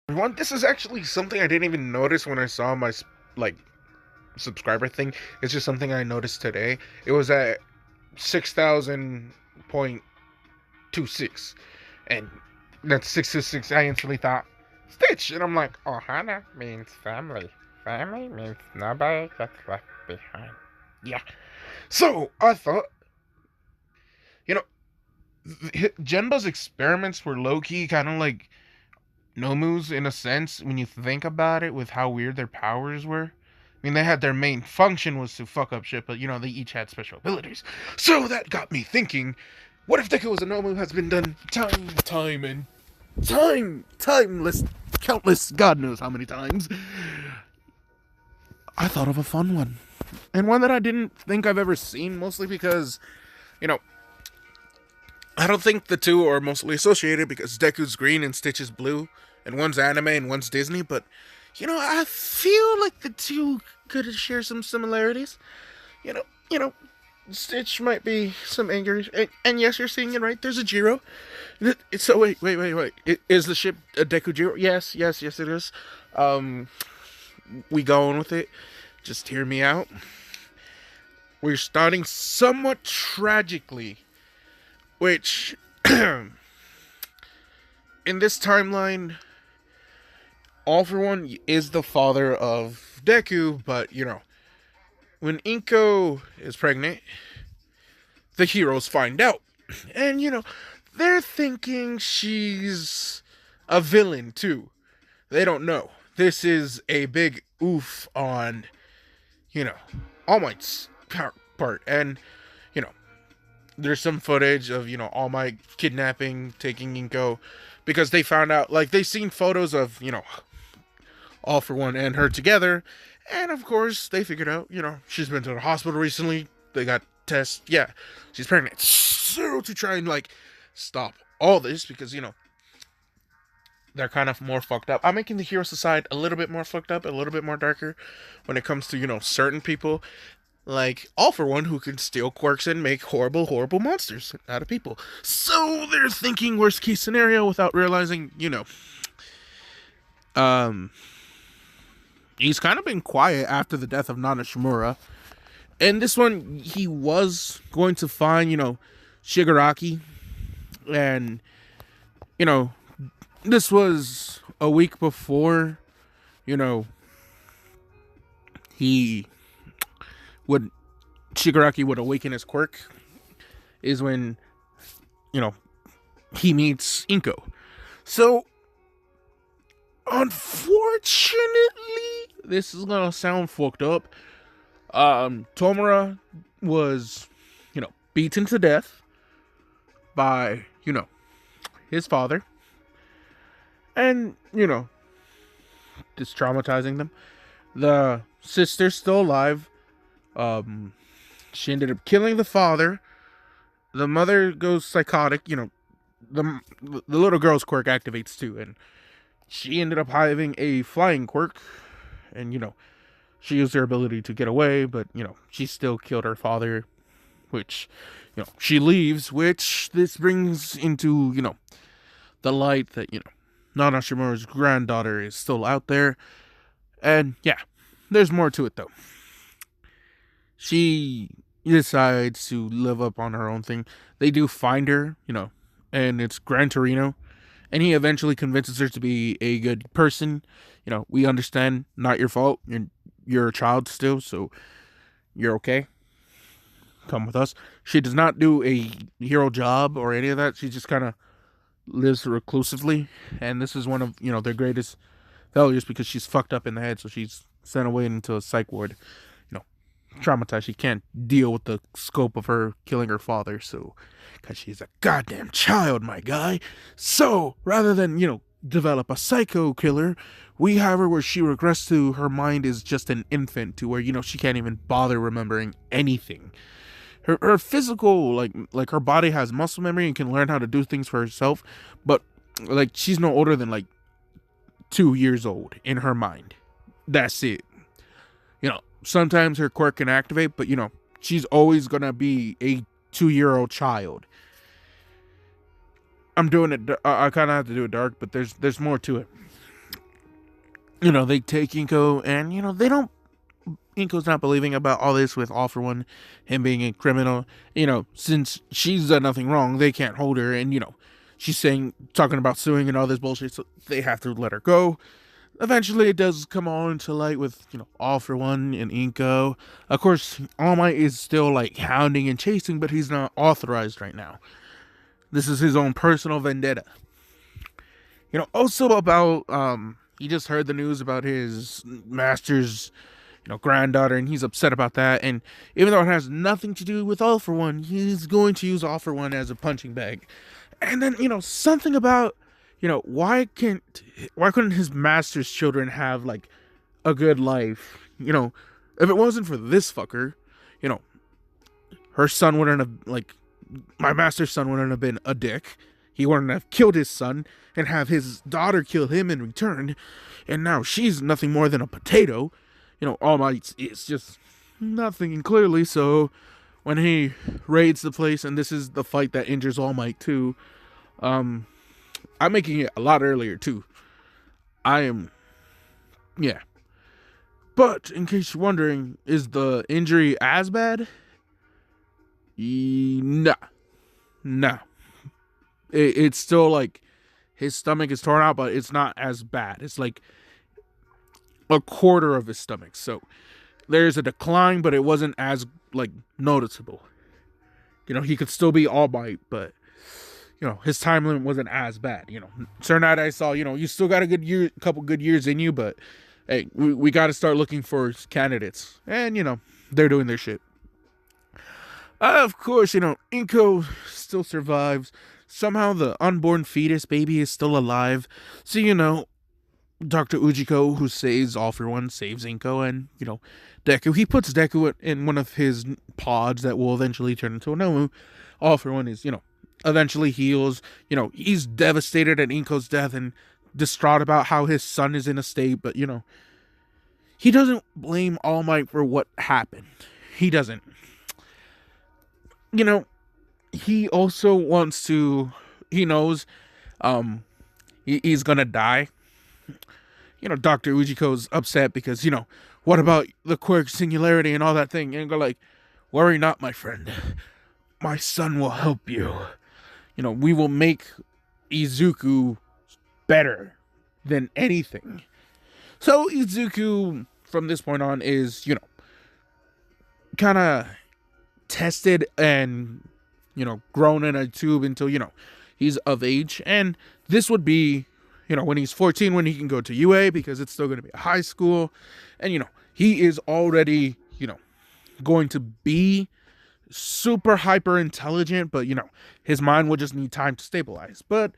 Everyone, this is actually something I didn't even notice when I saw my like subscriber thing. It's just something I noticed today. It was at 6,000.26, and that's 626. I instantly thought Stitch, and I'm like, Ohana means family. Family means nobody gets left behind. Yeah. So I thought, you know, Genba's experiments were low key, kind of like Nomu's in a sense when you think about it, with how weird their powers were. I mean, they had their main function was to fuck up shit, but they each had special abilities. So that got me thinking, what if Deku was a Nomu has been done timeless, countless, God knows how many times. I thought of a fun one. And one that I didn't think I've ever seen, mostly because, you know, I don't think the two are mostly associated because Deku's green and Stitch is blue, and one's anime and one's Disney, but I feel like the two could share some similarities. You know, Stitch might be some anger, and yes, you're seeing it right. There's a Jiro. So wait. Is the ship a Deku Jiro? Yes, it is. Um, we going with it. Just hear me out. We're starting somewhat tragically, which in this timeline, All for One is the father of Deku, but when Inko is pregnant, the heroes find out. And they're thinking she's a villain too. They don't know. This is a big oof on, All Might's part. And, you know, there's some footage of, All Might kidnapping, taking Inko, because they found out, like, they seen photos of, All for One and her together. And of course, they figured out, she's been to the hospital recently. They got tests. Yeah, she's pregnant. So to try and, like, stop all this, because, they're kind of more fucked up. I'm making the hero side a little bit more fucked up, a little bit more darker when it comes to, certain people. Like, All for One, who can steal quirks and make horrible, horrible monsters out of people. So they're thinking worst case scenario without realizing, um, he's kind of been quiet after the death of Nana Shimura. And this one, he was going to find, Shigaraki. And, this was a week before, he would, Shigaraki would awaken his quirk, is when, he meets Inko. So, unfortunately, this is gonna sound fucked up. Tomura was, beaten to death by, his father. And, just traumatizing them. The sister's still alive. She ended up killing the father. The mother goes psychotic. The little girl's quirk activates too, and she ended up having a flying quirk, and she used her ability to get away, but she still killed her father, which she leaves, which this brings into the light that Nana Shimura's granddaughter is still out there. And yeah, there's more to it though. She decides to live up on her own thing. They do find her, and it's Gran Torino. And he eventually convinces her to be a good person. We understand, not your fault. You're a child still, so you're okay. Come with us. She does not do a hero job or any of that. She just kind of lives reclusively. And this is one of, their greatest failures, because she's fucked up in the head, so she's sent away into a psych ward, traumatized. She can't deal with the scope of her killing her father, so, because she's a goddamn child, my guy. So rather than develop a psycho killer, we have her where she regrets to her mind is just an infant, to where she can't even bother remembering anything. Her physical, like her body has muscle memory and can learn how to do things for herself, but like she's no older than like 2 years old in her mind. That's it. Sometimes her quirk can activate, but she's always gonna be a 2-year-old child. I'm doing it. I kind of have to do it dark, but there's more to it. They take Inko, and they don't. Inko's not believing about all this with All for One, him being a criminal. Since she's done nothing wrong, they can't hold her, and she's talking about suing and all this bullshit, so they have to let her go. Eventually, it does come all into light with All for One and Inko. Of course, All Might is still like hounding and chasing, but he's not authorized right now. This is his own personal vendetta. Also about he just heard the news about his master's granddaughter, and he's upset about that. And even though it has nothing to do with All for One, he's going to use All for One as a punching bag. And then something about why couldn't his master's children have like a good life? If it wasn't for this fucker, you know, her son wouldn't have my master's son wouldn't have been a dick. He wouldn't have killed his son and have his daughter kill him in return. And now she's nothing more than a potato. All Might is just nothing, and clearly so. When he raids the place, and this is the fight that injures All Might too. I'm making it a lot earlier too. Yeah. But in case you're wondering, is the injury as bad? Nah. Nah. It's still like his stomach is torn out, but it's not as bad. It's like a quarter of his stomach. So there's a decline, but it wasn't as noticeable. He could still be All Might, but his time limit wasn't as bad. Sir Night I saw, you still got a couple good years in you, but hey, we got to start looking for candidates. And, they're doing their shit. Of course, Inko still survives. Somehow the unborn fetus baby is still alive. So, Dr. Ujiko, who saves All for One, saves Inko, and, Deku. He puts Deku in one of his pods that will eventually turn into a Nomu. All for One is, eventually heals. He's devastated at Inko's death and distraught about how his son is in a state, but, he doesn't blame All Might for what happened. He doesn't. He also wants to, he knows, he's gonna die. Dr. Ujiko's upset because, what about the quirk singularity and all that thing? And go worry not, my friend. My son will help you. We will make Izuku better than anything. So Izuku, from this point on, is, kind of tested and, grown in a tube until, he's of age. And this would be, when he's 14, when he can go to UA, because it's still going to be a high school. And, he is already, going to be super hyper intelligent, but, his mind will just need time to stabilize. But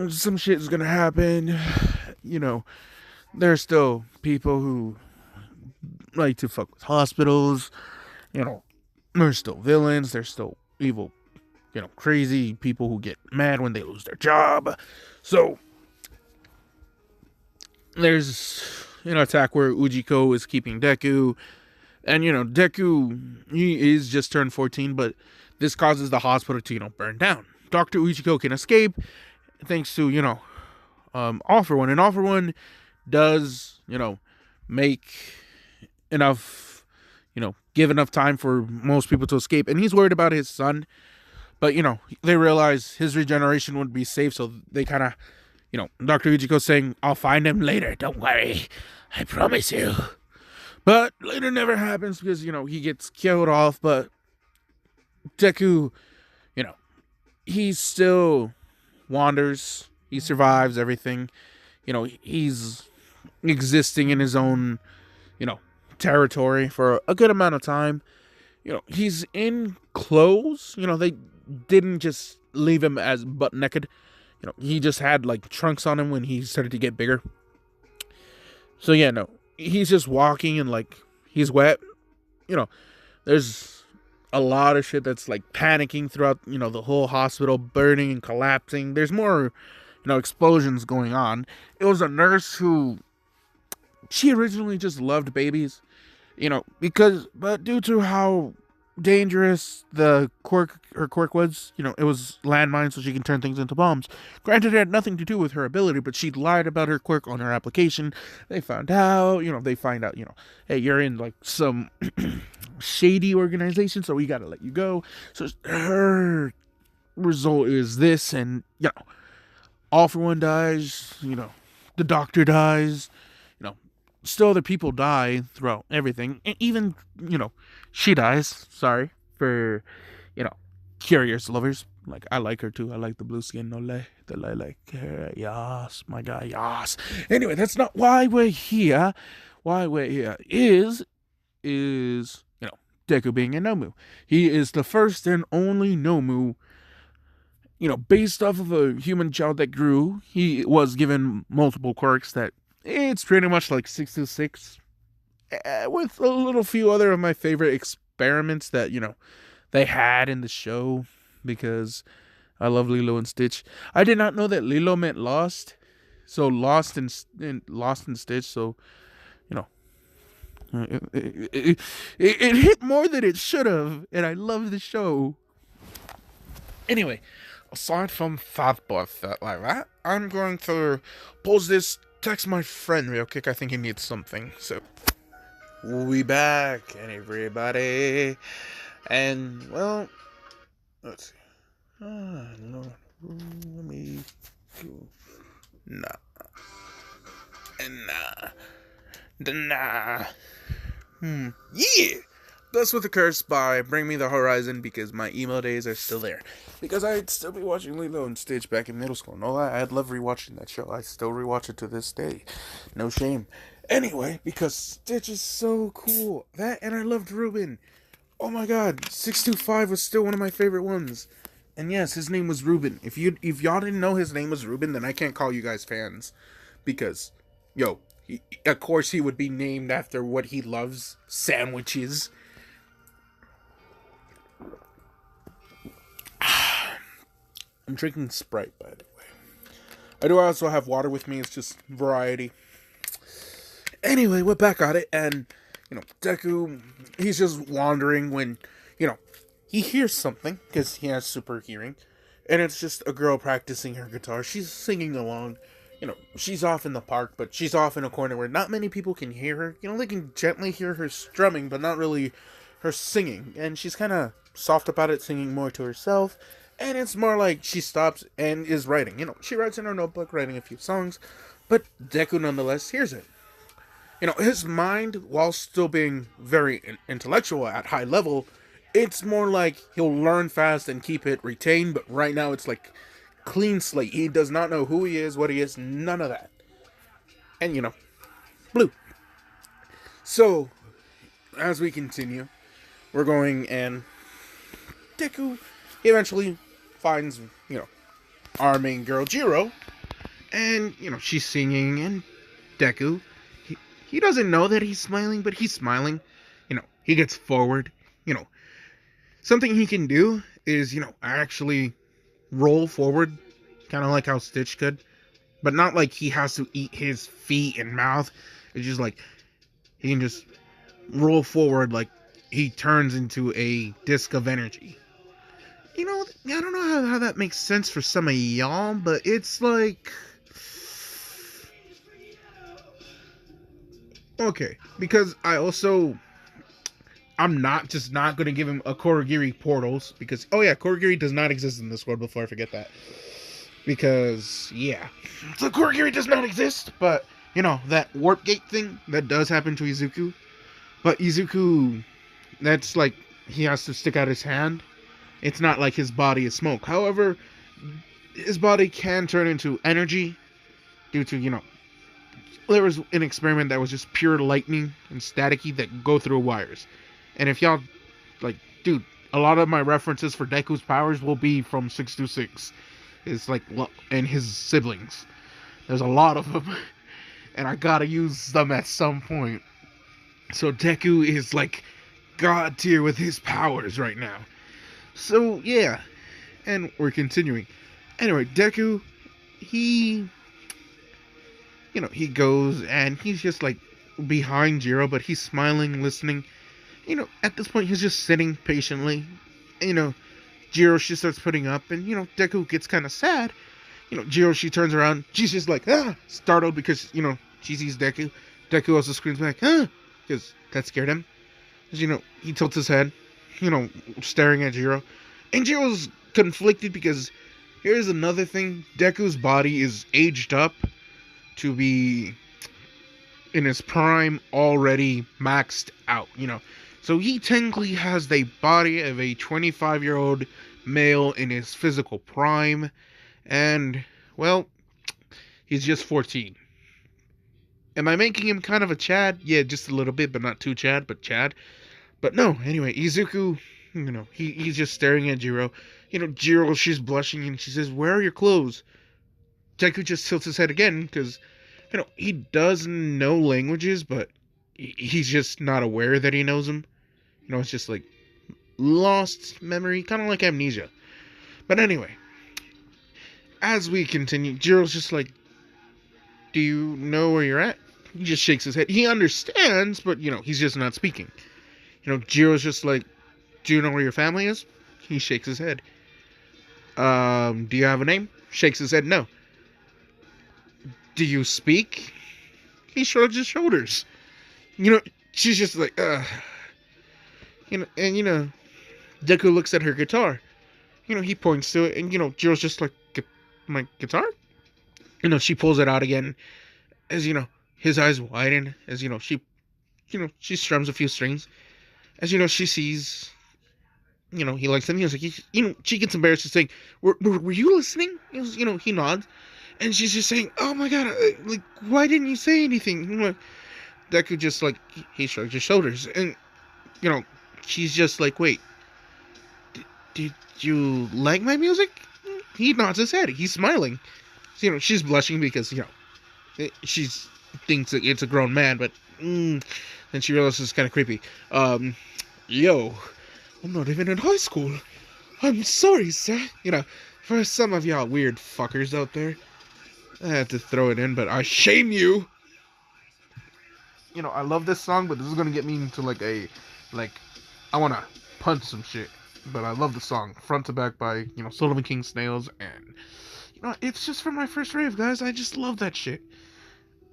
some shit is going to happen. There's still people who like to fuck with hospitals. There's still villains. There's still evil, crazy people who get mad when they lose their job. So there's an attack where Ujiko is keeping Deku. And, Deku, he is just turned 14, but this causes the hospital to, burn down. Dr. Ujiko can escape thanks to, All for One. And All for One does, make enough, give enough time for most people to escape. And he's worried about his son. But, they realize his regeneration would be safe. So they kind of, Dr. Ujiko saying, I'll find him later. Don't worry. I promise you. But later never happens because, he gets killed off. But Deku, he still wanders. He survives everything. He's existing in his own, territory for a good amount of time. He's in clothes. They didn't just leave him as butt naked. He just had trunks on him when he started to get bigger. So yeah, no. He's just walking and he's wet. There's a lot of shit that's panicking throughout, the whole hospital, burning and collapsing. There's more, explosions going on. It was a nurse who, she originally just loved babies, but due to how dangerous her quirk was. It was landmine, so she can turn things into bombs. Granted, it had nothing to do with her ability, but she lied about her quirk on her application. They found out, hey, you're in like some shady organization, so we gotta let you go. So her result is this, and All For One dies. The Doctor dies. Still other people die throughout everything, and even she dies. Sorry for curious lovers. Like, I like her too. I like the blue skin. No le, like her. Yas, my guy. Yas. Anyway, that's not why we're here. Why we're here is Deku being a Nomu. He is the first and only Nomu. Based off of a human child that grew. He was given multiple quirks that it's pretty much like 626, with a little few other of my favorite experiments that they had in the show, because I love Lilo and Stitch. I did not know that Lilo meant lost, so lost and Stitch. So it hit more than it should have, and I love the show. Anyway, aside from fat boy stuff like that, I'm going to pause this, text my friend real quick. I think he needs something. So we back, and everybody, and well, let's see. No, let me go. Nah. Yeah. Thus with the curse by Bring Me the Horizon, because my emo days are still there. Because I'd still be watching Lilo and Stitch back in middle school. No lie, I'd love rewatching that show. I still rewatch it to this day. No shame. Anyway, because Stitch is so cool. That, and I loved Ruben. Oh my god, 625 was still one of my favorite ones. And yes, his name was Ruben. If y'all didn't know his name was Ruben, then I can't call you guys fans. Because, of course he would be named after what he loves, sandwiches. I'm drinking Sprite, by the way. I do also have water with me. It's just variety. Anyway, we're back at it, and Deku, he's just wandering when he hears something, because he has super hearing, and it's just a girl practicing her guitar. She's singing along. She's off in the park, but she's off in a corner where not many people can hear her. They can gently hear her strumming, but not really her singing. And she's kind of soft about it, singing more to herself. And it's more like she stops and is writing. She writes in her notebook, writing a few songs, but Deku nonetheless hears it. His mind, while still being very intellectual at high level, it's more like he'll learn fast and keep it retained, but right now it's like clean slate. He does not know who he is, what he is, none of that. And, blue. So, as we continue, we're going, and Deku eventually finds, our main girl, Jiro, and, she's singing, and Deku, he doesn't know that he's smiling, but he's smiling. He gets forward. Something he can do is, actually roll forward, kind of like how Stitch could, but not like he has to eat his feet and mouth. It's just like he can just roll forward, like he turns into a disc of energy. I don't know how that makes sense for some of y'all, but it's like, okay, because I'm not going to give him a Korogiri portals, because, Korogiri does not exist in this world, before I forget that. Because, so Korogiri does not exist, but, that warp gate thing, that does happen to Izuku. But Izuku, that's like, he has to stick out his hand. It's not like his body is smoke. However, his body can turn into energy due to, there was an experiment that was just pure lightning and staticky that go through wires. And if y'all, dude, a lot of my references for Deku's powers will be from 626. It's and his siblings. There's a lot of them. And I gotta use them at some point. So Deku is God tier with his powers right now. So, yeah. And we're continuing. Anyway, Deku, he goes and he's just behind Jiro, but he's smiling, listening. At this point, he's just sitting patiently. And, Jiro, she starts putting up, and, Deku gets kind of sad. Jiro, she turns around. She's just like, startled because, she sees Deku. Deku also screams back, because that scared him. Because, he tilts his head, staring at Jiro. And Jiro's conflicted because here's another thing. Deku's body is aged up to be in his prime, already maxed out, So he technically has the body of a 25-year-old male in his physical prime. And, well, he's just 14. Am I making him kind of a Chad? Yeah, just a little bit, but not too Chad, but Chad. But no, anyway, Izuku, he's just staring at Jiro. Jiro, she's blushing, and she says, "Where are your clothes?" Deku just tilts his head again, because, he does know languages, but he's just not aware that he knows them. It's just like lost memory, kind of like amnesia. But anyway, as we continue, Jiro's just like, "Do you know where you're at?" He just shakes his head. He understands, but, he's just not speaking. Jiro's just like, "Do you know where your family is?" He shakes his head. Do you have a name?" Shakes his head, "No." "Do you speak?" He shrugs his shoulders. She's just like, and, Deku looks at her guitar. He points to it, and, Jiro's just like, "My guitar?" She pulls it out again, as, his eyes widen, as, she strums a few strings. As, she sees, he likes the music. She gets embarrassed to saying, were you listening? He nods. And she's just saying, "Oh my god, why didn't you say anything?" Deku just, he shrugs his shoulders. And, she's just like, "Wait, did you like my music?" He nods his head. He's smiling. So, she's blushing because, she thinks that it's a grown man, but then she realizes it's kind of creepy. Yo, I'm not even in high school. I'm sorry, sir. For some of y'all weird fuckers out there, I had to throw it in, but I shame you. I love this song, but this is gonna get me into I wanna punch some shit. But I love the song, front to back by, Solomon King Snails, and, it's just from my first rave, guys. I just love that shit.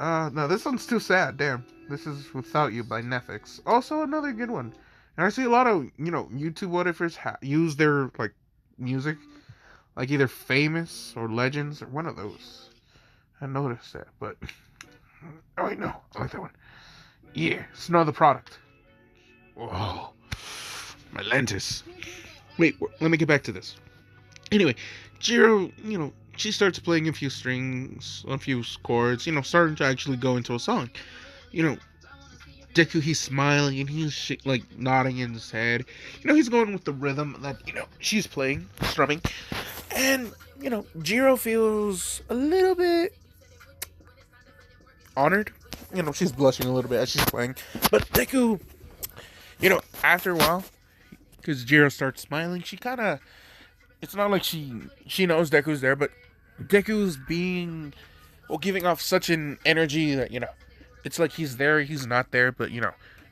No, this one's too sad, damn. This is Without You by Netflix. Also another good one. And I see a lot of, YouTube what-ifers use their, music, either Famous or Legends or one of those. I noticed that, but... Oh, wait, no. I like that one. Yeah, it's another product. Whoa. My lentis. Wait, let me get back to this. Anyway, Jiro, she starts playing a few strings, a few chords, starting to actually go into a song. Deku, he's smiling and he's nodding in his head. He's going with the rhythm that, she's playing, strumming. And, Jiro feels a little bit honored. She's blushing a little bit as she's playing. But Deku, after a while, because Jiro starts smiling, she kind of, it's not like she knows Deku's there, but Deku's giving off such an energy that, it's like he's there, he's not there, but,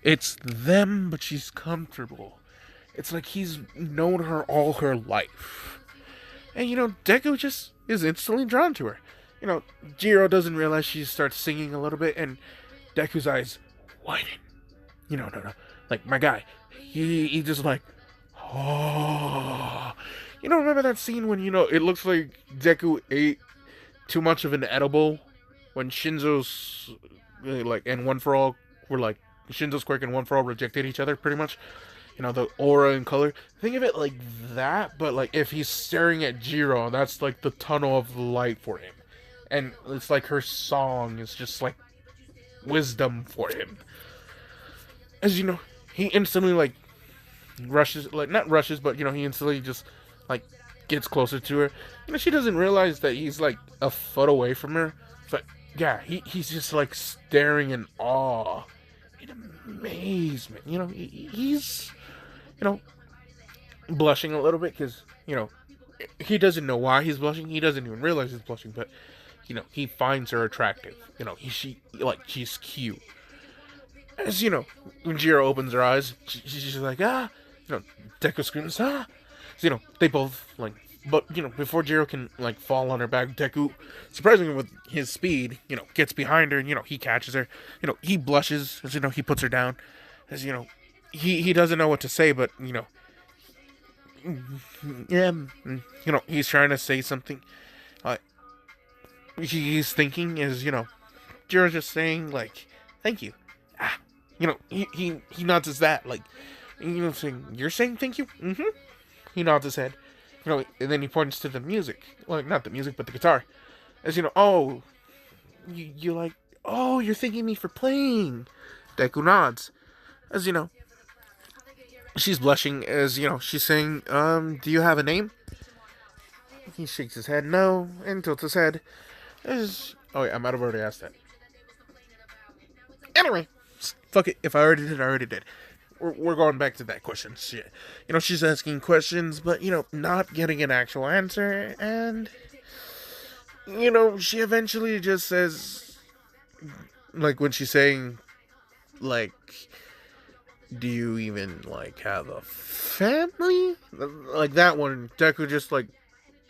it's them, but she's comfortable. It's like he's known her all her life. And, Deku just is instantly drawn to her. Jiro doesn't realize she starts singing a little bit, and Deku's eyes widen. No. My guy, he just oh. Remember that scene when, it looks like Deku ate too much of an edible when Shinzo's, and One For All were, Shinzo's Quirk and One For All rejected each other, pretty much. The aura and color. Think of it like that, but, if he's staring at Jiro, that's, the tunnel of light for him. And it's her song is just, wisdom for him. As he instantly, rushes, not rushes, but, he instantly just, gets closer to her. She doesn't realize that he's, a foot away from her. But, yeah, he's just, staring in awe. In amazement. He's, blushing a little bit because, he doesn't know why he's blushing. He doesn't even realize he's blushing, but, he finds her attractive. She's cute. As when Jiro opens her eyes, she's just like, ah. Deku screams, ah. So, they both, like, but, before Jiro can, like, fall on her back, Deku, surprisingly with his speed, gets behind her and, he catches her. He blushes as, he puts her down. As, he doesn't know what to say, but, yeah, he's trying to say something. Uh, he's thinking is, Jiro's just saying, like, thank you. Ah, he nods his that, like, saying, you're saying thank you? Mm-hmm. He nods his head. And then he points to the music. Well, not the music, but the guitar. As, oh, you like, oh, you're thanking me for playing. Deku nods. As, she's blushing as, she's saying, do you have a name? He shakes his head, no, and tilts his head. As, oh, yeah, I might have already asked that. Anyway, fuck it. If I already did, I already did. We're going back to that question. Shit. She's asking questions, but, not getting an actual answer. And, she eventually just says, like, when she's saying, like, do you even, like, have a family? Like, that one, Deku just, like,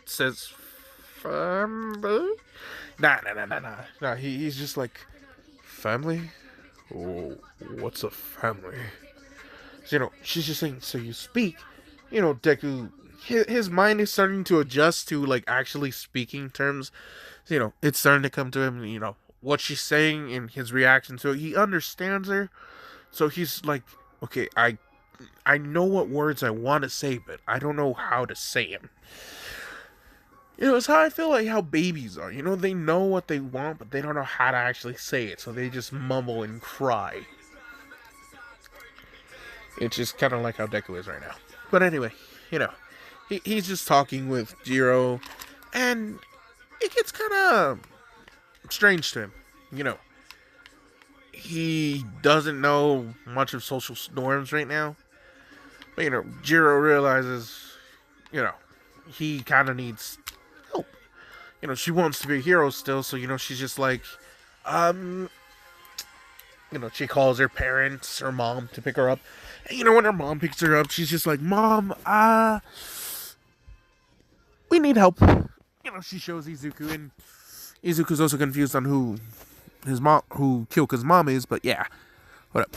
says, family? Nah. He's just like, family? Oh, what's a family? So, she's just saying, so you speak. Deku, his mind is starting to adjust to, like, actually speaking terms. So, it's starting to come to him, what she's saying and his reaction to it. He understands her. So he's like, okay, I know what words I want to say, but I don't know how to say them. It's how I feel like how babies are. They know what they want, but they don't know how to actually say it. So they just mumble and cry. It's just kind of like how Deku is right now. But anyway, he's just talking with Jiro, and it gets kind of strange to him. He doesn't know much of social norms right now. But, Jiro realizes, he kind of needs help. She wants to be a hero still, so, she's just like, she calls her parents, her mom, to pick her up. And, when her mom picks her up, she's just like, Mom, we need help. She shows Izuku, and Izuku's also confused on who Kyoka's mom is, but yeah. What up?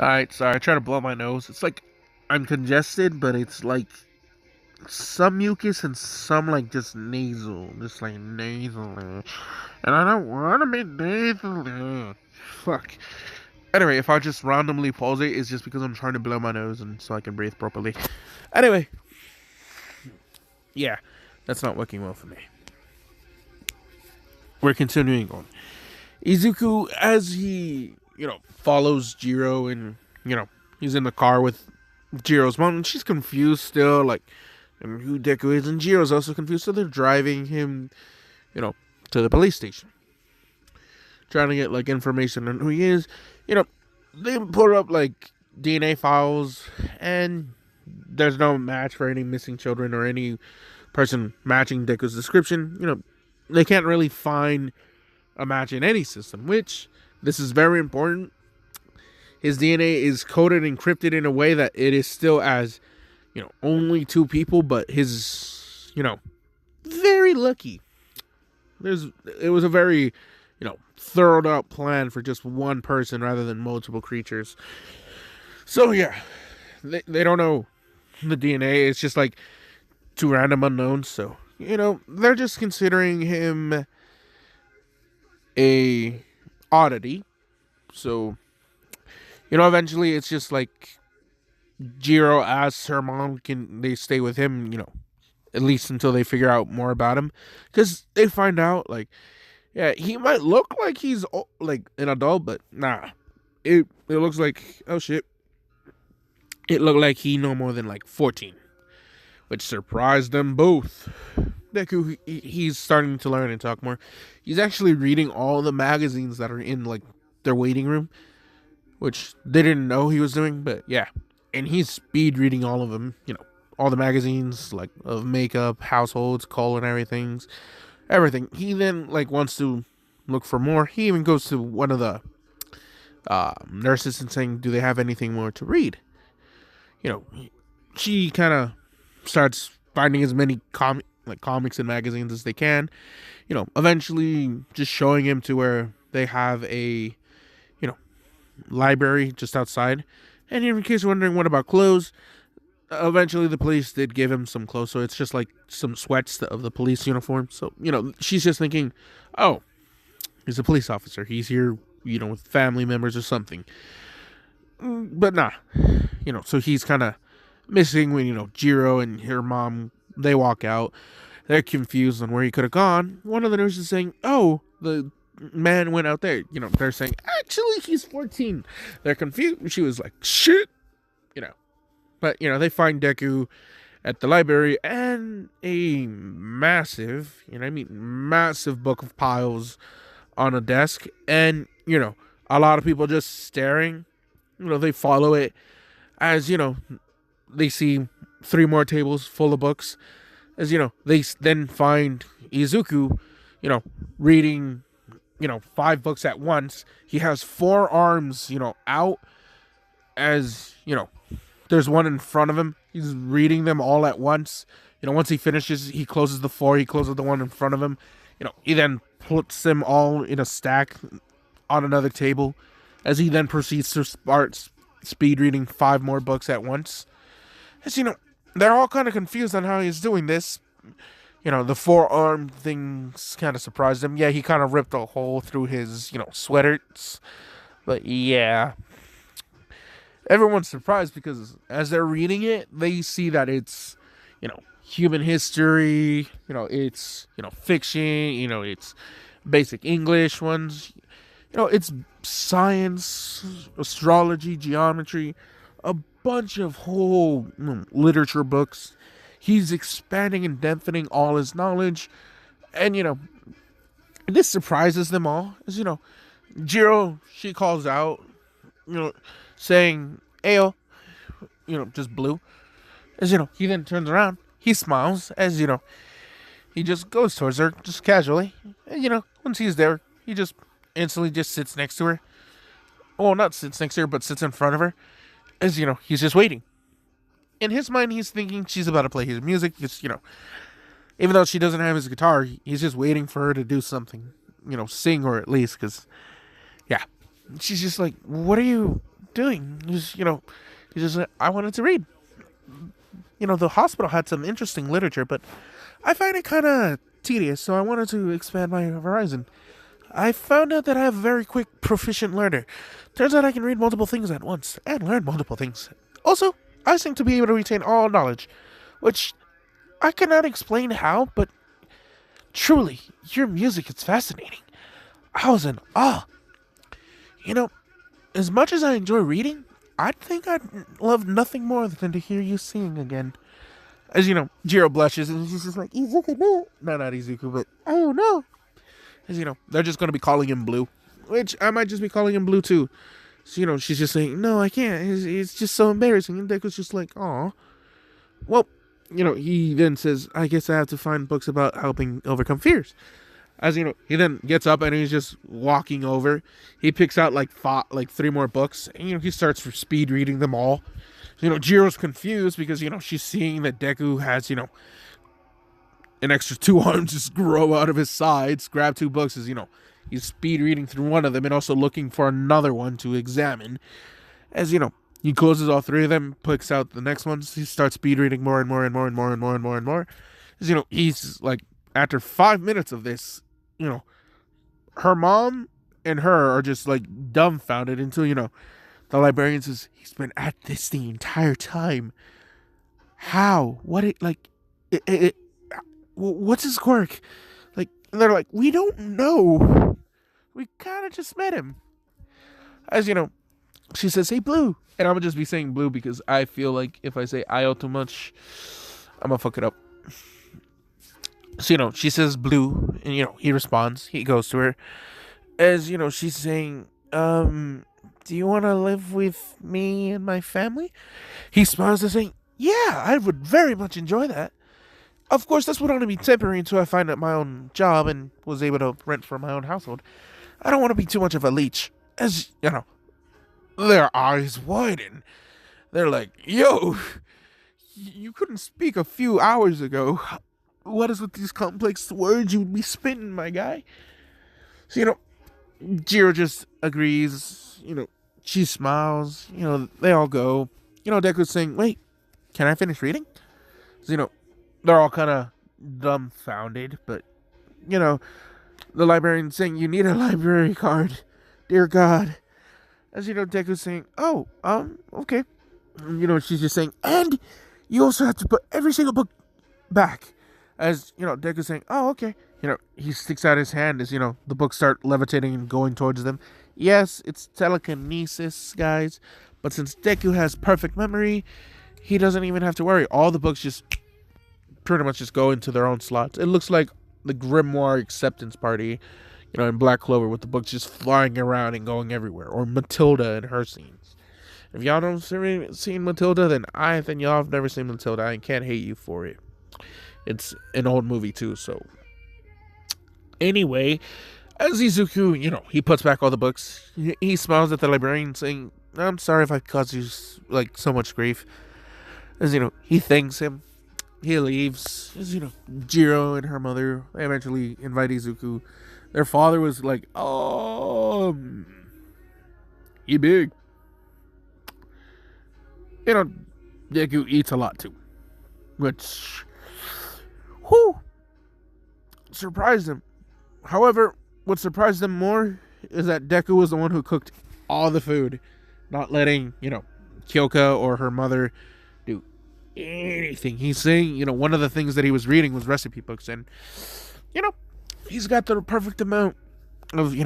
Alright, sorry, I try to blow my nose. It's like I'm congested, but it's like some mucus and some like just nasal. Just like nasally. And I don't want to be nasally. Fuck. Anyway, if I just randomly pause it, it's just because I'm trying to blow my nose and so I can breathe properly. Anyway. Yeah, that's not working well for me. We're continuing on. Izuku, as he, follows Jiro and, he's in the car with Jiro's mom, and she's confused still, like, and who Deku is, and Jiro's also confused, so they're driving him, to the police station. Trying to get, like, information on who he is. They put up, like, DNA files, and there's no match for any missing children or any person matching Deku's description. They can't really find a match in any system, which, this is very important. His DNA is coded and encrypted in a way that it is still as, only two people, but his, very lucky. It was a very, thorough out plan for just one person rather than multiple creatures. So yeah, they don't know the DNA. It's just like two random unknowns. So, they're just considering him a oddity. So, eventually it's just like Jiro asks her mom, can they stay with him, at least until they figure out more about him. Because they find out, like, yeah, he might look like he's, like, an adult, but nah. It looks like, oh shit. It looked like he no more than, like, 14. Which surprised them both. Deku, he's starting to learn and talk more. He's actually reading all the magazines that are in, like, their waiting room. Which they didn't know he was doing, but yeah. And he's speed reading all of them, all the magazines, like, of makeup, households, culinary things, everything. He then, like, wants to look for more. He even goes to one of the nurse assistant saying, "Do they have anything more to read?" You know, she kind of starts finding as many comics and magazines as they can. Eventually just showing him to where they have a you know library just outside. And in case you're wondering, what about clothes? Eventually, the police did give him some clothes, so it's just like some sweats of the police uniform. So she's just thinking, oh, he's a police officer. He's here, with family members or something. But nah, so he's kind of missing when Jiro and her mom, they walk out. They're confused on where he could have gone. One of the nurses is saying, "Oh, the man went out there." They're saying, "Actually, he's 14." They're confused. She was like, "Shit," you know. But they find Deku at the library and a massive, massive book of piles on a desk, and a lot of people just staring. They follow it as they see 3 more tables full of books. As they then find Izuku, reading 5 books at once. He has 4 arms, out, as there's one in front of him. He's reading them all at once. Once he finishes, he closes the 4. He closes the one in front of him. He then puts them all in a stack on another table, as he then proceeds to start speed reading 5 more books at once. As they're all kind of confused on how he's doing this. The 4-arm things kind of surprised him. Yeah, he kind of ripped a hole through his, sweaters. But yeah, everyone's surprised because as they're reading it, they see that it's, human history, it's, fiction, it's basic English ones, it's science, astrology, geometry, a bunch of whole literature books. He's expanding and deepening all his knowledge. And, this surprises them all. As, Jiro, she calls out, saying, "Ayo," just blue. As, he then turns around. He smiles as, he just goes towards her, just casually. And, once he's there, he just instantly just sits next to her. Well, not sits next to her, but sits in front of her. As, he's just waiting. In his mind, he's thinking she's about to play his music. Just, even though she doesn't have his guitar, he's just waiting for her to do something. Sing, or at least, because, yeah. She's just like, "What are you doing?" He's just like, "I wanted to read. The hospital had some interesting literature, but I find it kind of tedious, so I wanted to expand my horizon. I found out that I have a very quick, proficient learner. Turns out I can read multiple things at once, and learn multiple things. Also, I seem to be able to retain all knowledge, which I cannot explain how, but truly, your music is fascinating. I was in awe. As much as I enjoy reading, I think I'd love nothing more than to hear you sing again." As Jiro blushes, and he's just like, "Izuku, no." No, not Izuku, but I don't know. As they're just going to be calling him Blue, which I might just be calling him Blue too. So, she's just saying, "No, I can't. It's just so embarrassing." And Deku's just like, "Aw." Well, he then says, "I guess I have to find books about helping overcome fears." As he then gets up and he's just walking over. He picks out like 3 more books, and he starts speed reading them all. Jiro's confused because she's seeing that Deku has an extra 2 arms just grow out of his sides. Grab 2 books as he's speed reading through one of them and also looking for another one to examine. As he closes all 3 of them, picks out the next ones. He starts speed reading more and more and more and more and more and more and more. As he's like, after 5 minutes of this, her mom and her are just like dumbfounded until the librarian says, "He's been at this the entire time. How? What? What's his quirk?" And they're like, "We don't know. We kind of just met him." As she says, "Hey, Blue," and I'm gonna just be saying Blue because I feel like if I say Io too much, I'm gonna fuck it up. So, she says Blue, and, he responds. He goes to her. As, she's saying, "Do you want to live with me and my family?" He smiles and saying, "Yeah, I would very much enjoy that. Of course, this would only be temporary until I find out my own job and was able to rent for my own household. I don't want to be too much of a leech." As, their eyes widen. They're like, yo, you couldn't speak a few hours ago. What is with these complex words you would be spitting, my guy? So, Jiro just agrees. She smiles. They all go. Deku's saying, wait, can I finish reading? So, they're all kind of dumbfounded, but, the librarian's saying, you need a library card. Dear God. As Deku's saying, oh, okay. She's just saying, and you also have to put every single book back. As, Deku's saying, oh, okay. He sticks out his hand as, the books start levitating and going towards them. Yes, it's telekinesis, guys. But since Deku has perfect memory, he doesn't even have to worry. All the books just pretty much just go into their own slots. It looks like the Grimoire acceptance party, in Black Clover with the books just flying around and going everywhere. Or Matilda and her scenes. If y'all don't seen Matilda, then y'all have never seen Matilda. I can't hate you for it. It's an old movie too, so. Anyway, as Izuku, he puts back all the books. He smiles at the librarian saying, I'm sorry if I caused you, so much grief. As, he thanks him. He leaves. As, Jiro and her mother, they eventually invite Izuku. Their father was like, he big. Deku eats a lot too. Which, surprised him. However, what surprised him more is that Deku was the one who cooked all the food, not letting, Kyoka or her mother do anything. He's saying, one of the things that he was reading was recipe books, and, he's got the perfect amount of,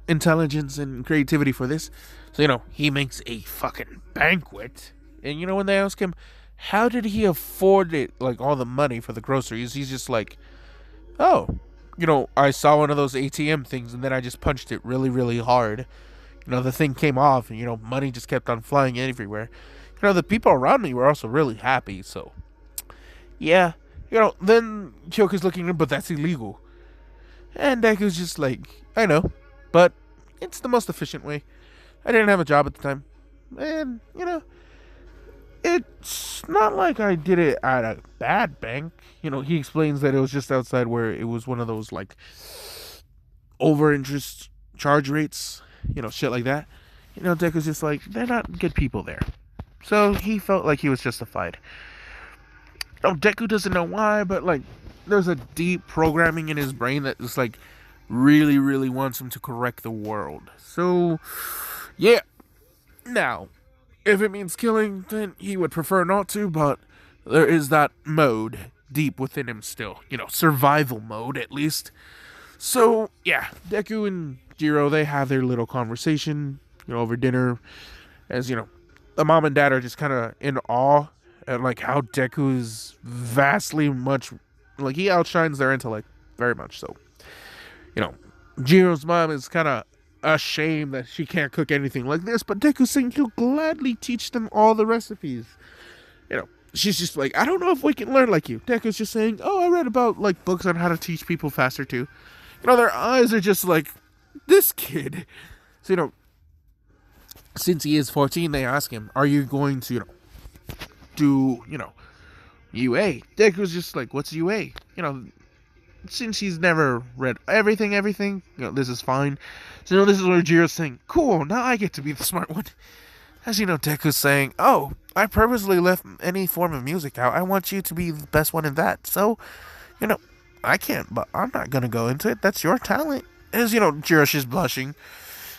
intelligence and creativity for this. So, he makes a fucking banquet. And, when they ask him, how did he afford it, all the money for the groceries, he's just like, oh, I saw one of those ATM things and then I just punched it really, really hard. The thing came off and, money just kept on flying everywhere. The people around me were also really happy, so. Yeah. Then Kyoko's looking at him, but that's illegal. And Deku's just like, I know, but it's the most efficient way. I didn't have a job at the time. And, it's not like I did it at a bad bank. He explains that it was just outside where it was one of those, over interest charge rates, shit like that. Deku's just like, they're not good people there. So he felt like he was justified. Deku doesn't know why, but, there's a deep programming in his brain that just, really, really wants him to correct the world. So, yeah. Now, if it means killing, then he would prefer not to, but there is that mode deep within him still. Survival mode, at least. So, yeah, Deku and Jiro, they have their little conversation, over dinner. As, the mom and dad are just kind of in awe at, how Deku is vastly much, he outshines their intellect very much so. Jiro's mom is kind of ashamed that she can't cook anything like this, but Deku's saying he'll gladly teach them all the recipes. She's just like, I don't know if we can learn like you. Deku's just saying, oh, I read about books on how to teach people faster too. Their eyes are just like, this kid. So since he is 14, they ask him, are you going to do UA? Deku's just like, what's UA? Since he's never read everything, this is fine. So, this is where Jiro's saying, cool, now I get to be the smart one. As Deku's saying, oh, I purposely left any form of music out. I want you to be the best one in that. So, I can't, but I'm not going to go into it. That's your talent. As, Jiro's just blushing.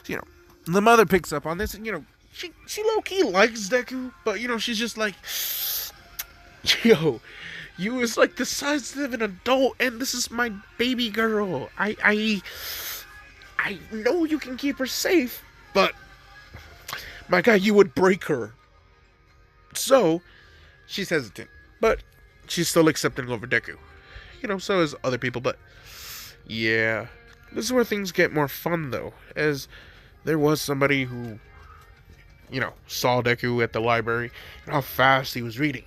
So, the mother picks up on this, and, she low-key likes Deku, but, she's just like, yo, you is the size of an adult, and this is my baby girl. I know you can keep her safe, but my guy, you would break her. So she's hesitant, but she's still accepting over Deku. So is other people, but yeah, this is where things get more fun though, as there was somebody who, saw Deku at the library and how fast he was reading.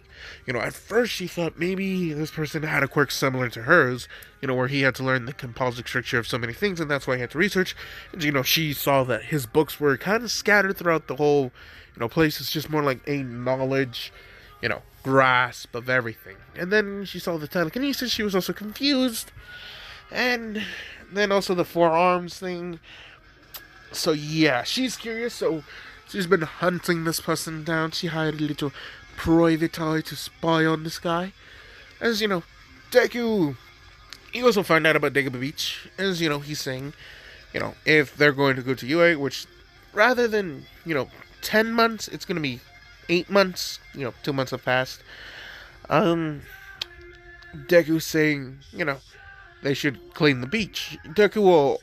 At first she thought maybe this person had a quirk similar to hers, where he had to learn the composite structure of so many things, and that's why he had to research. And, she saw that his books were kind of scattered throughout the whole, place. It's just more like a knowledge, grasp of everything. And then she saw the telekinesis, she was also confused. And then also the forearms thing. So yeah, she's curious, so she's been hunting this person down. She hired a little private eye to spy on this guy. As Deku, you also find out about Deku Beach. As he's saying, if they're going to go to UA, which rather than, 10 months, it's going to be 8 months. 2 months have passed. Deku's saying, they should clean the beach. Deku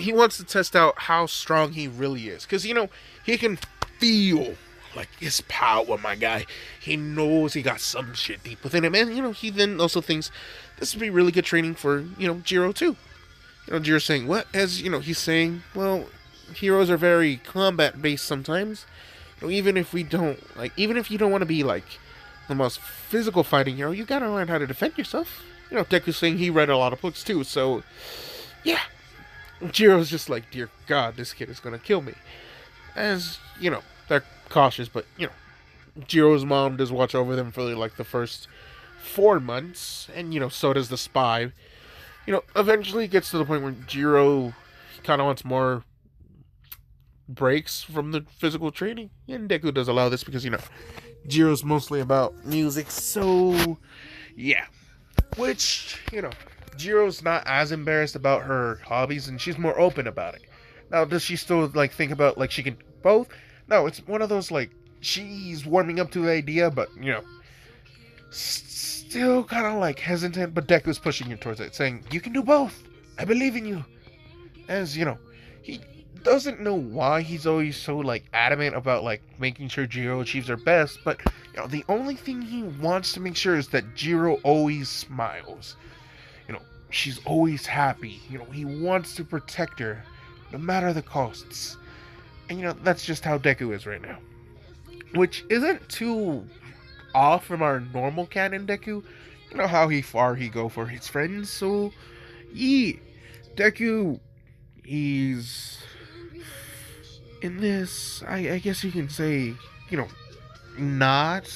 he wants to test out how strong he really is. Because, he can feel like his power, my guy. He knows he got some shit deep within him. And, he then also thinks this would be really good training for, Jiro too. Jiro's saying, what? As, he's saying, well, heroes are very combat-based sometimes. Even if you don't want to be, the most physical fighting hero, you gotta learn how to defend yourself. Deku's saying he read a lot of books too, so, yeah. Jiro's just like, dear God, this kid is gonna kill me. As, they're cautious, but, Jiro's mom does watch over them for, the first 4 months, and, so does the spy. Eventually it gets to the point where Jiro kind of wants more breaks from the physical training, and Deku does allow this because, Jiro's mostly about music, so, yeah. Which, Jiro's not as embarrassed about her hobbies, and she's more open about it. Now, does she still, think about, she can both? No, it's one of those, she's warming up to the idea, but, still kind of, hesitant, but Deku's pushing her towards it, saying, you can do both. I believe in you. As, he doesn't know why he's always so, adamant about, making sure Jiro achieves her best, but, the only thing he wants to make sure is that Jiro always smiles. She's always happy. He wants to protect her, no matter the costs. And, that's just how Deku is right now. Which isn't too off from our normal canon Deku. How far he go for his friends, so, yeah. Deku, he's, in this, I guess you can say, not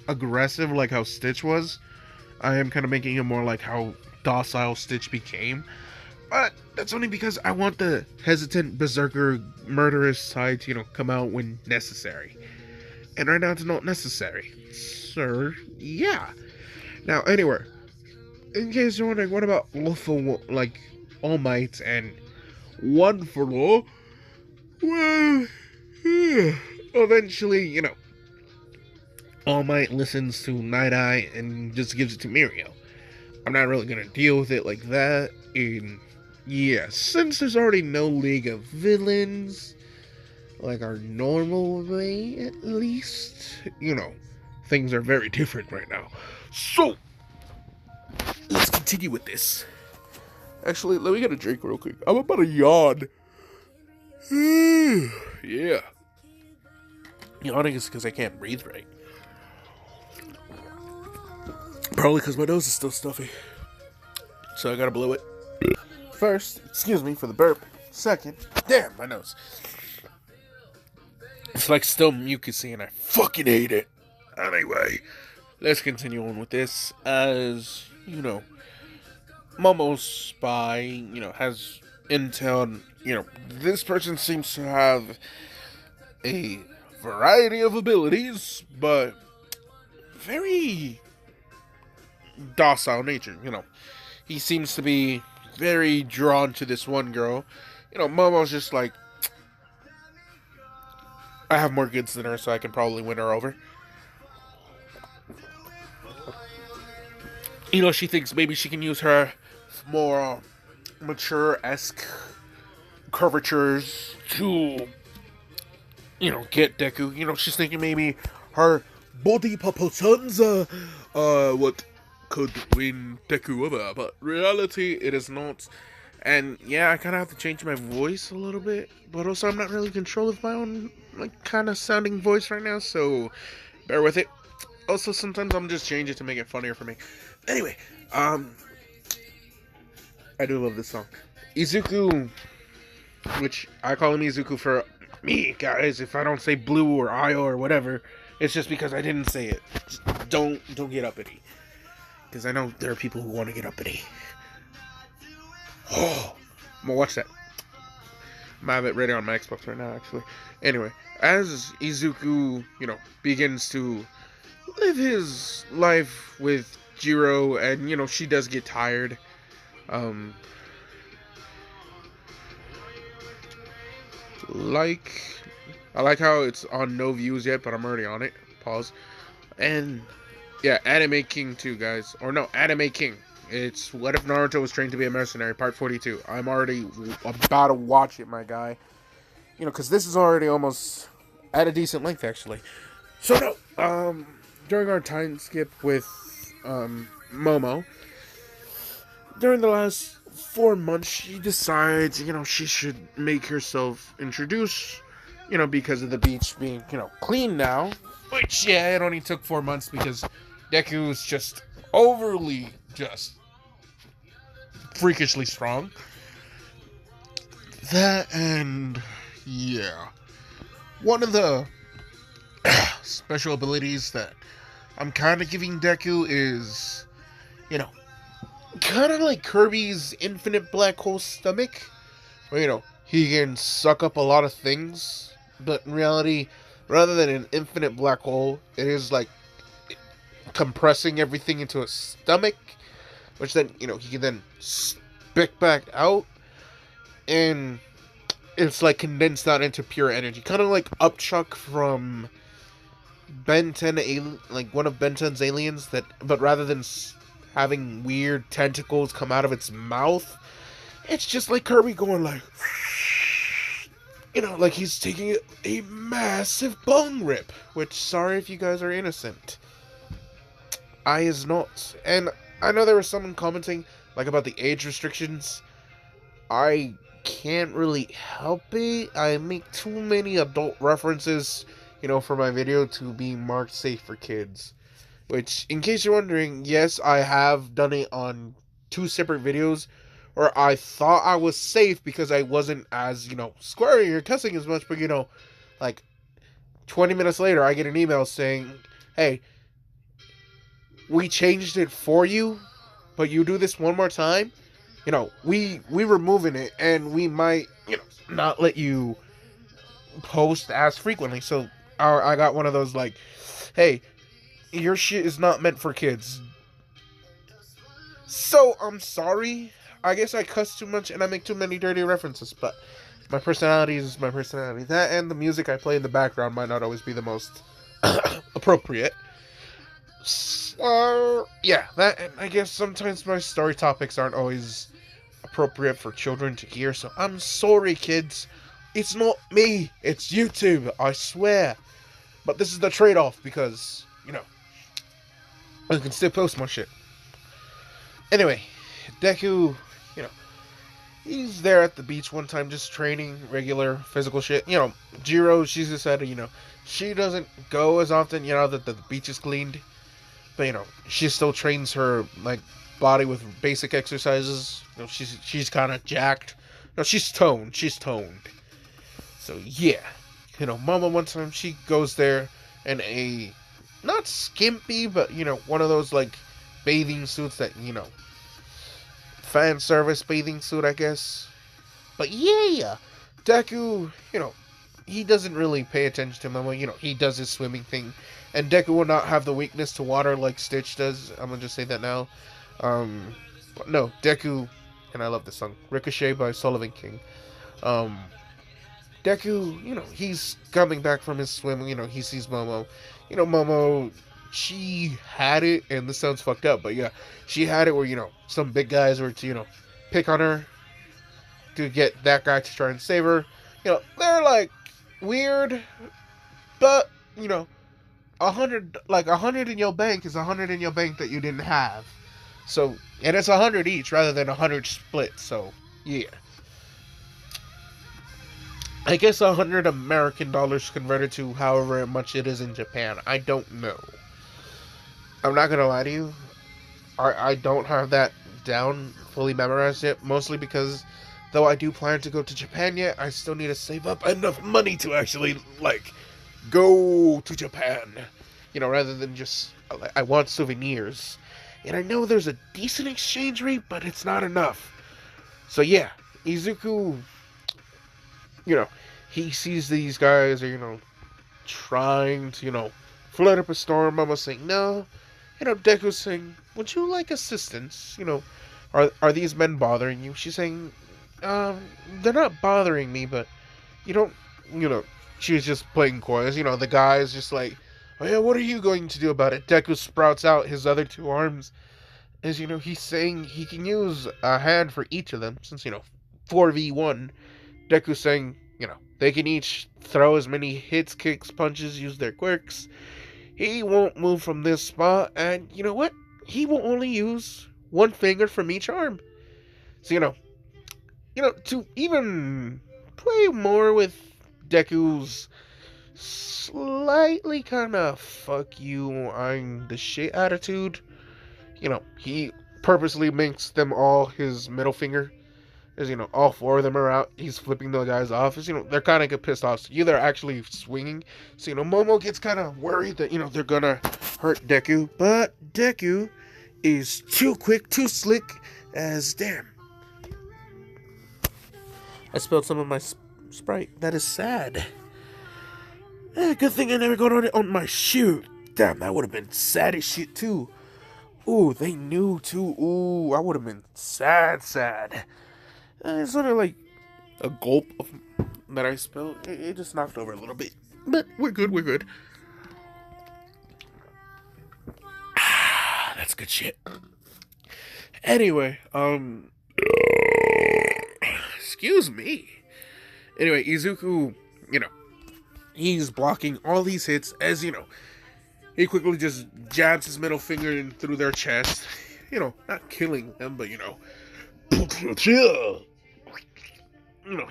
aggressive like how Stitch was. I am kind of making him more like how docile Stitch became, but that's only because I want the hesitant berserker murderous side to come out when necessary, and right now it's not necessary, sir. Yeah. Now, anyway, in case you're wondering, what about All Might and One for All? Well, eventually, All Might listens to Night Eye and just gives it to Mirio. I'm not really gonna deal with it like that. And yeah, since there's already no League of Villains, like our normal way at least, things are very different right now. So, let's continue with this. Actually, let me get a drink real quick. I'm about to yawn. Yeah. Yawning is because I can't breathe right. Probably because my nose is still stuffy. So I gotta blow it. First, excuse me for the burp. Second, damn, my nose. It's still mucusy and I fucking hate it. Anyway, let's continue on with this. As, Momo's spy, has intel. This person seems to have a variety of abilities, but very docile nature. He seems to be very drawn to this one girl. Momo's just like, I have more goods than her, so I can probably win her over. She thinks maybe she can use her more mature-esque curvatures to, get Deku. She's thinking maybe her body proportions, what could win Deku over, but reality, it is not. And yeah, I kind of have to change my voice a little bit, but also I'm not really in control of my own, kind of sounding voice right now, so Bear with it. Also, sometimes I'm just change it to make it funnier for me. Anyway, I do love this song. Izuku, which I call him Izuku for me, guys. If I don't say blue or Io or whatever, it's just because I didn't say it. Just don't get uppity, because I know there are people who want to get uppity. Oh, I'm gonna watch that. I have it ready on my Xbox right now, actually. Anyway, as Izuku, begins to live his life with Jiro, and she does get tired. I like how it's on no views yet, but I'm already on it. Pause. And yeah, Anime King 2, guys. Or no, Anime King. It's What If Naruto Was Trained to Be a Mercenary, Part 42. I'm already about to watch it, my guy. Because this is already almost at a decent length, actually. So, no, during our time skip with, Momo, during the last 4 months, she decides, she should make herself introduce, because of the beach being, clean now. Which, yeah, it only took 4 months because Deku's just overly, just freakishly strong. That and, yeah. One of the special abilities that I'm kind of giving Deku is, kind of like Kirby's infinite black hole stomach, where, he can suck up a lot of things, but in reality, rather than an infinite black hole, it is like compressing everything into a stomach, which then, he can then spit back out, and it's like condensed out into pure energy. Kind of like Upchuck from Ben 10, like one of Ben 10's aliens, but rather than having weird tentacles come out of its mouth, it's just like Kirby going like, like he's taking a massive bong rip. Which, sorry if you guys are innocent, I is not. And I know there was someone commenting like about the age restrictions. I can't really help it. I make too many adult references, for my video to be marked safe for kids. Which, in case you're wondering, yes, I have done it on 2 separate videos where I thought I was safe because I wasn't as, swearing or cussing as much, but, like, 20 minutes later, I get an email saying, hey, we changed it for you, but you do this one more time, we're removing it, and we might, not let you post as frequently. So I got one of those like, hey, your shit is not meant for kids. So I'm sorry. I guess I cuss too much and I make too many dirty references, but my personality is my personality. That and the music I play in the background might not always be the most appropriate. So, yeah, that, and I guess sometimes my story topics aren't always appropriate for children to hear, so I'm sorry, kids. It's not me, it's YouTube, I swear. But this is the trade-off, because, I can still post my shit. Anyway, Deku, he's there at the beach one time just training regular physical shit. Jiro, she's decided, she doesn't go as often, that the beach is cleaned. But, she still trains her, like, body with basic exercises. She's kind of jacked. No, she's toned. So, yeah. Mama one time, she goes there in a, not skimpy, but, one of those, like, bathing suits that, fan service bathing suit, I guess. But, yeah. Deku, he doesn't really pay attention to Mama. He does his swimming thing. And Deku will not have the weakness to water like Stitch does. I'm going to just say that now. No, Deku, and I love this song, Ricochet by Sullivan King. Deku, he's coming back from his swim, he sees Momo. Momo, she had it, and this sounds fucked up, but yeah, she had it where, some big guys were to, pick on her to get that guy to try and save her. They're, like, weird, but, 100 in your bank is 100 in your bank that you didn't have. So, and it's 100 each rather than 100 split, so, yeah. I guess $100 American converted to however much it is in Japan. I don't know. I'm not gonna lie to you. I don't have that down fully memorized yet. Mostly because, though I do plan to go to Japan yet, I still need to save up enough money to actually go to Japan. Rather than just I want souvenirs, and I know there's a decent exchange rate, but it's not enough. So yeah, Izuku, you know, he sees these guys are trying to flood up a storm. Almost saying no. Deku's saying, "Would you like assistance? Are these men bothering you?" She's saying, they're not bothering me, but you don't, you know." She's just playing coy. The guy's just like, "Oh yeah, what are you going to do about it?" Deku sprouts out his other two arms. He's saying he can use a hand for each of them, since 4v1. Deku's saying, they can each throw as many hits, kicks, punches, use their quirks. He won't move from this spot, and you know what? He will only use one finger from each arm. So to even play more with Deku's slightly kind of fuck you, I'm the shit attitude. He purposely makes them all his middle finger. As all four of them are out, he's flipping the guys off. As they're kind of get pissed off. So they're actually swinging. So Momo gets kind of worried that they're gonna hurt Deku, but Deku is too quick, too slick. As damn, I spilled some of my Sprite. That is sad. Good thing I never got on my shoe. Damn, that would have been sad as shit too. Ooh, they knew too. Ooh, I would have been sad. It's sort of like a gulp that I spilled. It just knocked over a little bit. But we're good. That's good shit. Anyway, excuse me. Anyway, Izuku, he's blocking all these hits as, he quickly just jabs his middle finger in through their chest. Not killing them, but,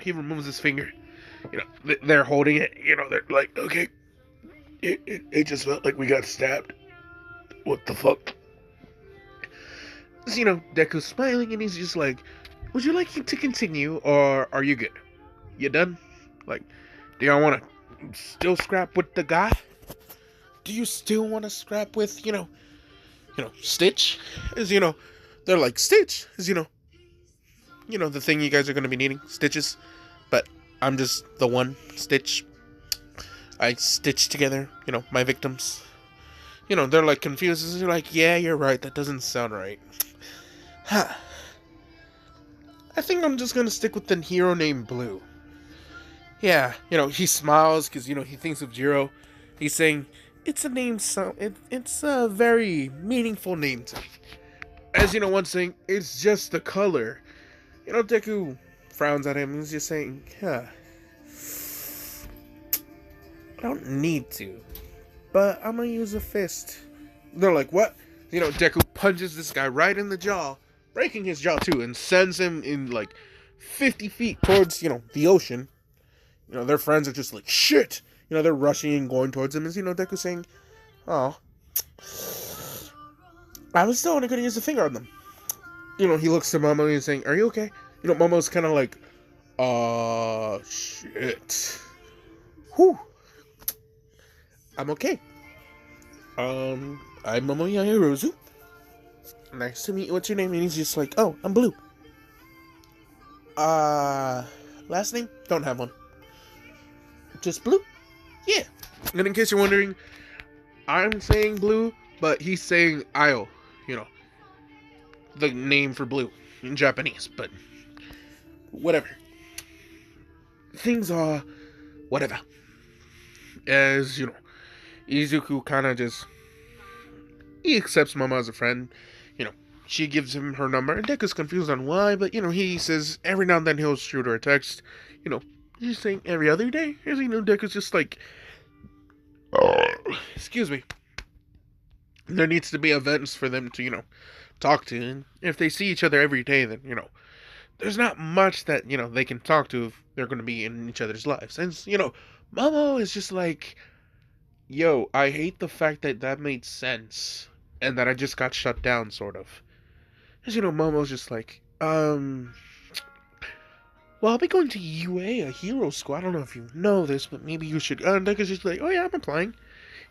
he removes his finger. They're holding it. They're like, okay, it just felt like we got stabbed. What the fuck? So, Deku's smiling and he's just like, would you like to continue or are you good? You done? Like, do y'all want to still scrap with the guy? Do you still want to scrap with, Stitch? They're like, Stitch is, the thing you guys are going to be needing, stitches. But I'm just the one Stitch. I stitch together, my victims. They're like confused. They're like, yeah, you're right. That doesn't sound right. Huh. I think I'm just going to stick with the hero named Blue. Yeah, he smiles because, he thinks of Jiro. He's saying, it's a name, it's a very meaningful name to me. As, one saying, it's just the color. Deku frowns at him and is just saying, huh. I don't need to, but I'm gonna use a fist. They're like, what? Deku punches this guy right in the jaw, breaking his jaw too, and sends him in 50 feet towards, the ocean. Their friends are just like, shit! They're rushing and going towards him, and, Deku saying, oh, I was still only gonna use a finger on them. He looks to Momo and he's saying, are you okay? Momo's kind of like, shit. Whew. I'm okay. I'm Momo Yaoyorozu. Nice to meet you. What's your name? And he's just like, oh, I'm Blue. Last name? Don't have one. Just Blue? Yeah. And in case you're wondering, I'm saying Blue, but he's saying Ayo. The name for Blue in Japanese, but whatever. Things are whatever. As, Izuku kind of just, he accepts Momo as a friend. She gives him her number, and Deku's confused on why, but, he says every now and then he'll shoot her a text. He's saying every other day. As Deku's just like, excuse me. There needs to be events for them to, talk to. And if they see each other every day, then, there's not much that, they can talk to if they're going to be in each other's lives. And, Momo is just like, yo, I hate the fact that that made sense and that I just got shut down, sort of. Because, Momo's just like, well, I'll be going to UA, a hero school. I don't know if you know this, but maybe you should. And Deku's just like, oh yeah, I'm applying.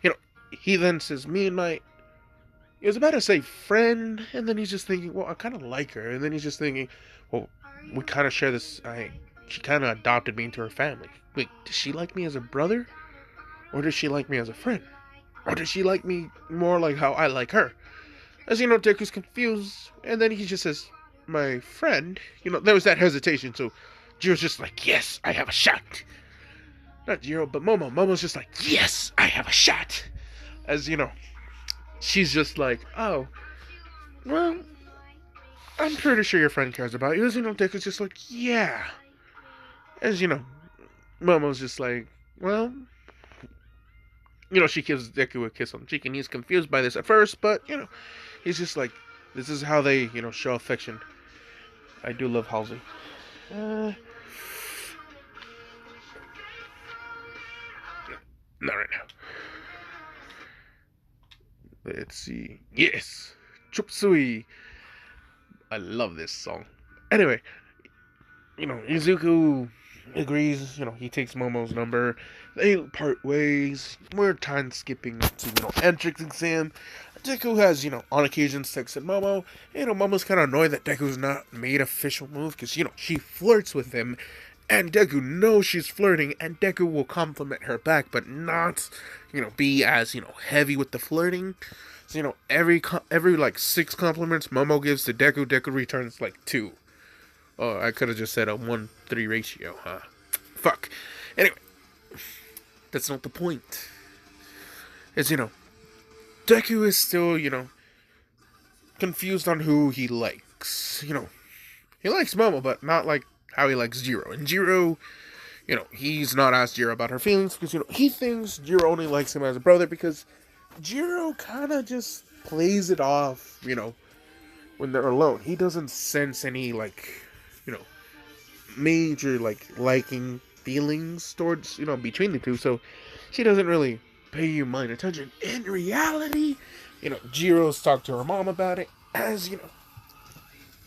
You know, he then says, me and my. He was about to say friend, and then he's just thinking, well, I kind of like her. And then he's just thinking, well, we kind of share this. She kind of adopted me into her family. Wait, does she like me as a brother? Or does she like me as a friend? Or does she like me more like how I like her? As Deku's confused, and then he just says, my friend. There was that hesitation, so Jiro's just like, yes, I have a shot. Not Jiro, but Momo. Momo's just like, yes, I have a shot. As, she's just like, oh, well, I'm pretty sure your friend cares about you. As, Deku's just like, yeah. As, Momo's just like, well, she gives Deku a kiss on the cheek, and he's confused by this at first, but, he's just like, this is how they, show affection. I do love Halsey. Not right now. Let's see. Yes! Chop Suey! I love this song. Anyway, Izuku agrees, he takes Momo's number. They part ways. We're time skipping to, entrance exam. Deku has, on occasion texted Momo. Momo's kind of annoyed that Deku's not made official move because, she flirts with him. And Deku knows she's flirting, and Deku will compliment her back, but not, be as, heavy with the flirting. So, every like 6 compliments Momo gives to Deku, Deku returns like 2. Oh, I could have just said a 1-3 ratio, huh? Fuck. Anyway, that's not the point. It's, Deku is still, confused on who he likes. He likes Momo, but not like how he likes Jiro. And Jiro, he's not asked Jiro about her feelings because, he thinks Jiro only likes him as a brother because Jiro kind of just plays it off, when they're alone. He doesn't sense any, major, liking feelings towards, between the two. So she doesn't really pay you mind attention. In reality, Jiro's talked to her mom about it. As,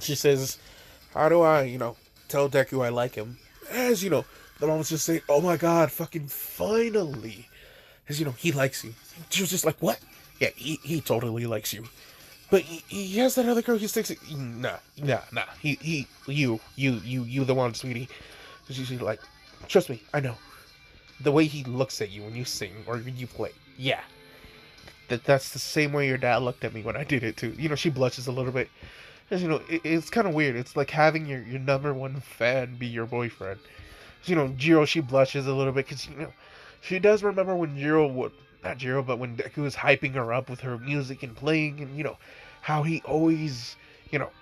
she says, how do I, tell Deku I like him? As, the mom's just saying, oh my god, fucking finally. As, he likes you. She was just like, what? Yeah, he totally likes you. But he has that other girl he sticks it. Nah. You the one, sweetie. So she's like, trust me, I know. The way he looks at you when you sing or when you play. Yeah. That's the same way your dad looked at me when I did it too. She blushes a little bit. Because, it's kind of weird. It's like having your number one fan be your boyfriend. So, Jiro, she blushes a little bit because, she does remember when not Jiro, but when Deku was hyping her up with her music and playing, and, how he always,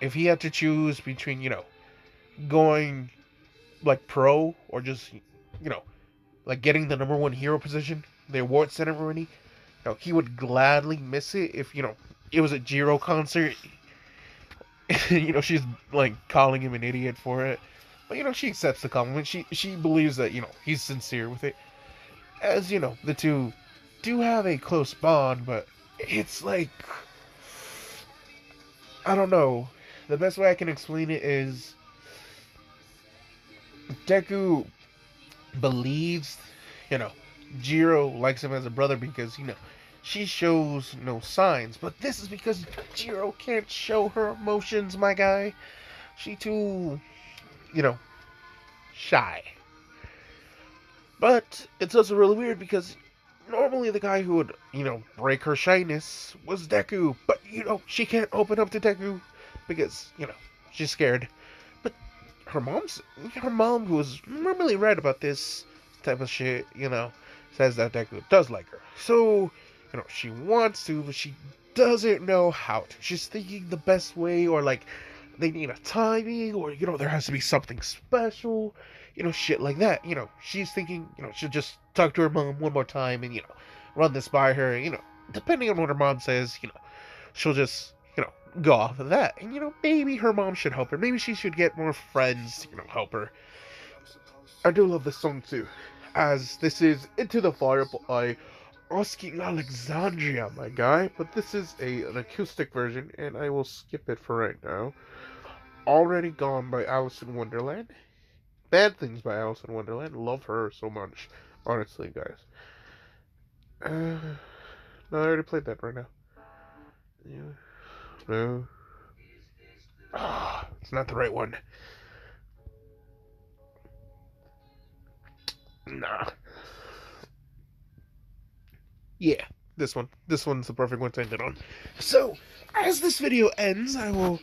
if he had to choose between, going, pro, or just, getting the number one hero position, the award ceremony, he would gladly miss it if, it was a Jiro concert. She's, calling him an idiot for it. But, she accepts the compliment. She believes that, he's sincere with it. As, the two do have a close bond, but it's like, I don't know. The best way I can explain it is Deku believes, Jiro likes him as a brother because, she shows no signs. But this is because Jiro can't show her emotions, my guy. She too, shy. But it's also really weird because normally the guy who would, break her shyness was Deku. But, she can't open up to Deku because, she's scared. But her mom, who was normally right about this type of shit, says that Deku does like her. So, she wants to, but she doesn't know how to. She's thinking the best way, or they need a timing, or, there has to be something special, shit like that. She's thinking, she'll just talk to her mom one more time and, run this by her, depending on what her mom says, she'll just, go off of that. And, maybe her mom should help her. Maybe she should get more friends to, help her. I do love this song too, as this is Into the Fire by Asking Alexandria, my guy. But this is an acoustic version, and I will skip it for right now. Already Gone by Alice in Wonderland. Bad Things by Alice in Wonderland. Love her so much, honestly, guys. No, I already played that right now. Yeah. No. It's not the right one. Nah. Yeah, this one. This one's the perfect one to end it on. So, as this video ends, I will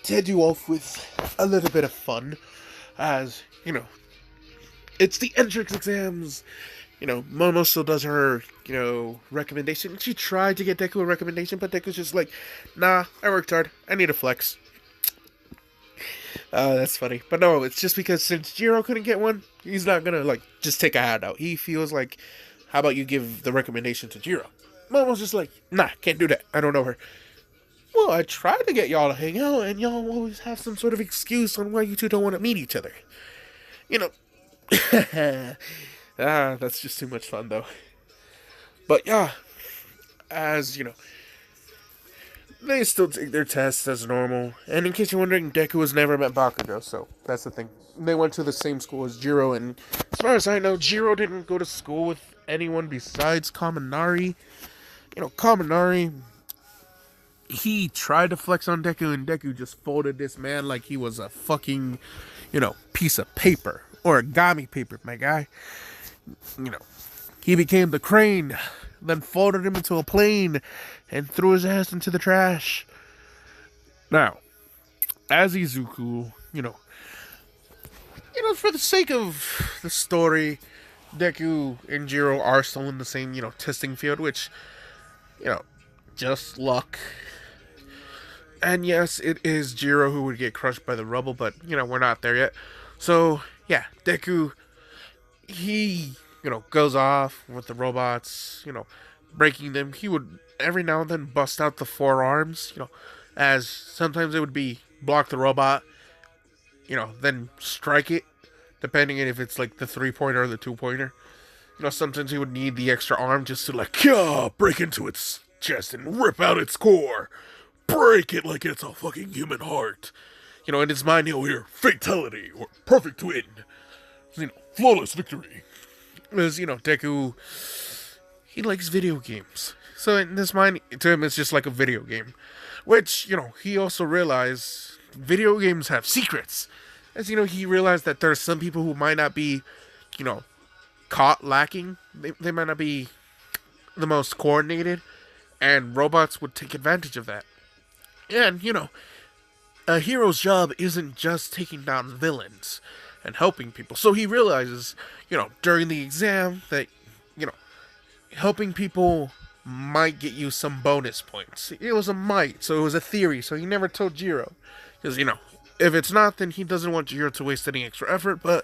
head you off with a little bit of fun. As, it's the entrance exams. Momo still does her, recommendation. She tried to get Deku a recommendation, but Deku's just like, nah, I worked hard. I need a flex. That's funny. But no, it's just because since Jiro couldn't get one, he's not gonna, just take a handout. He feels like, how about you give the recommendation to Jiro? Momo's just like, nah, can't do that. I don't know her. Well, I tried to get y'all to hang out, and y'all always have some sort of excuse on why you two don't want to meet each other. That's just too much fun, though. But yeah, as, they still take their tests as normal. And in case you're wondering, Deku has never met Bakugo, so that's the thing. They went to the same school as Jiro, and as far as I know, Jiro didn't go to school with anyone besides Kaminari. Kaminari, he tried to flex on Deku, and Deku just folded this man like he was a fucking, piece of paper. Origami paper, my guy. He became the crane, then folded him into a plane, and threw his ass into the trash. Now, as Izuku, for the sake of the story, Deku and Jiro are still in the same, testing field, which, just luck. And yes, it is Jiro who would get crushed by the rubble, but, we're not there yet. So, yeah, Deku, he, goes off with the robots, breaking them. He would every now and then bust out the forearms, as sometimes it would be block the robot, then strike it, depending on if it's like the 3-pointer or the 2-pointer. Sometimes he would need the extra arm just to break into its chest and rip out its core. Break it like it's a fucking human heart. In his mind he'll hear fatality or perfect win. Flawless victory. Because, Deku, he likes video games. So in his mind, to him, it's just like a video game. Which, he also realized video games have secrets. As, he realized that there are some people who might not be, caught lacking. They might not be the most coordinated. And robots would take advantage of that. And, a hero's job isn't just taking down villains and helping people. So he realizes, during the exam that, helping people might get you some bonus points. It was a might, so it was a theory, so he never told Jiro. Because, if it's not, then he doesn't want Jiro to waste any extra effort, but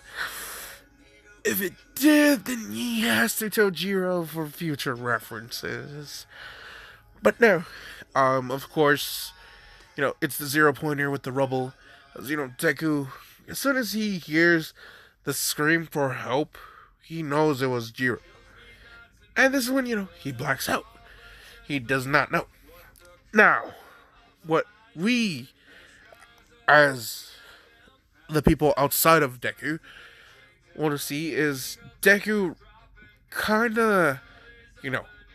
if it did, then he has to tell Jiro for future references. But no, of course, it's the 0-pointer with the rubble. As, Deku, as soon as he hears the scream for help, he knows it was Jiro. And this is when, he blacks out. He does not know. Now, what we, as the people outside of Deku, want to see is Deku kinda,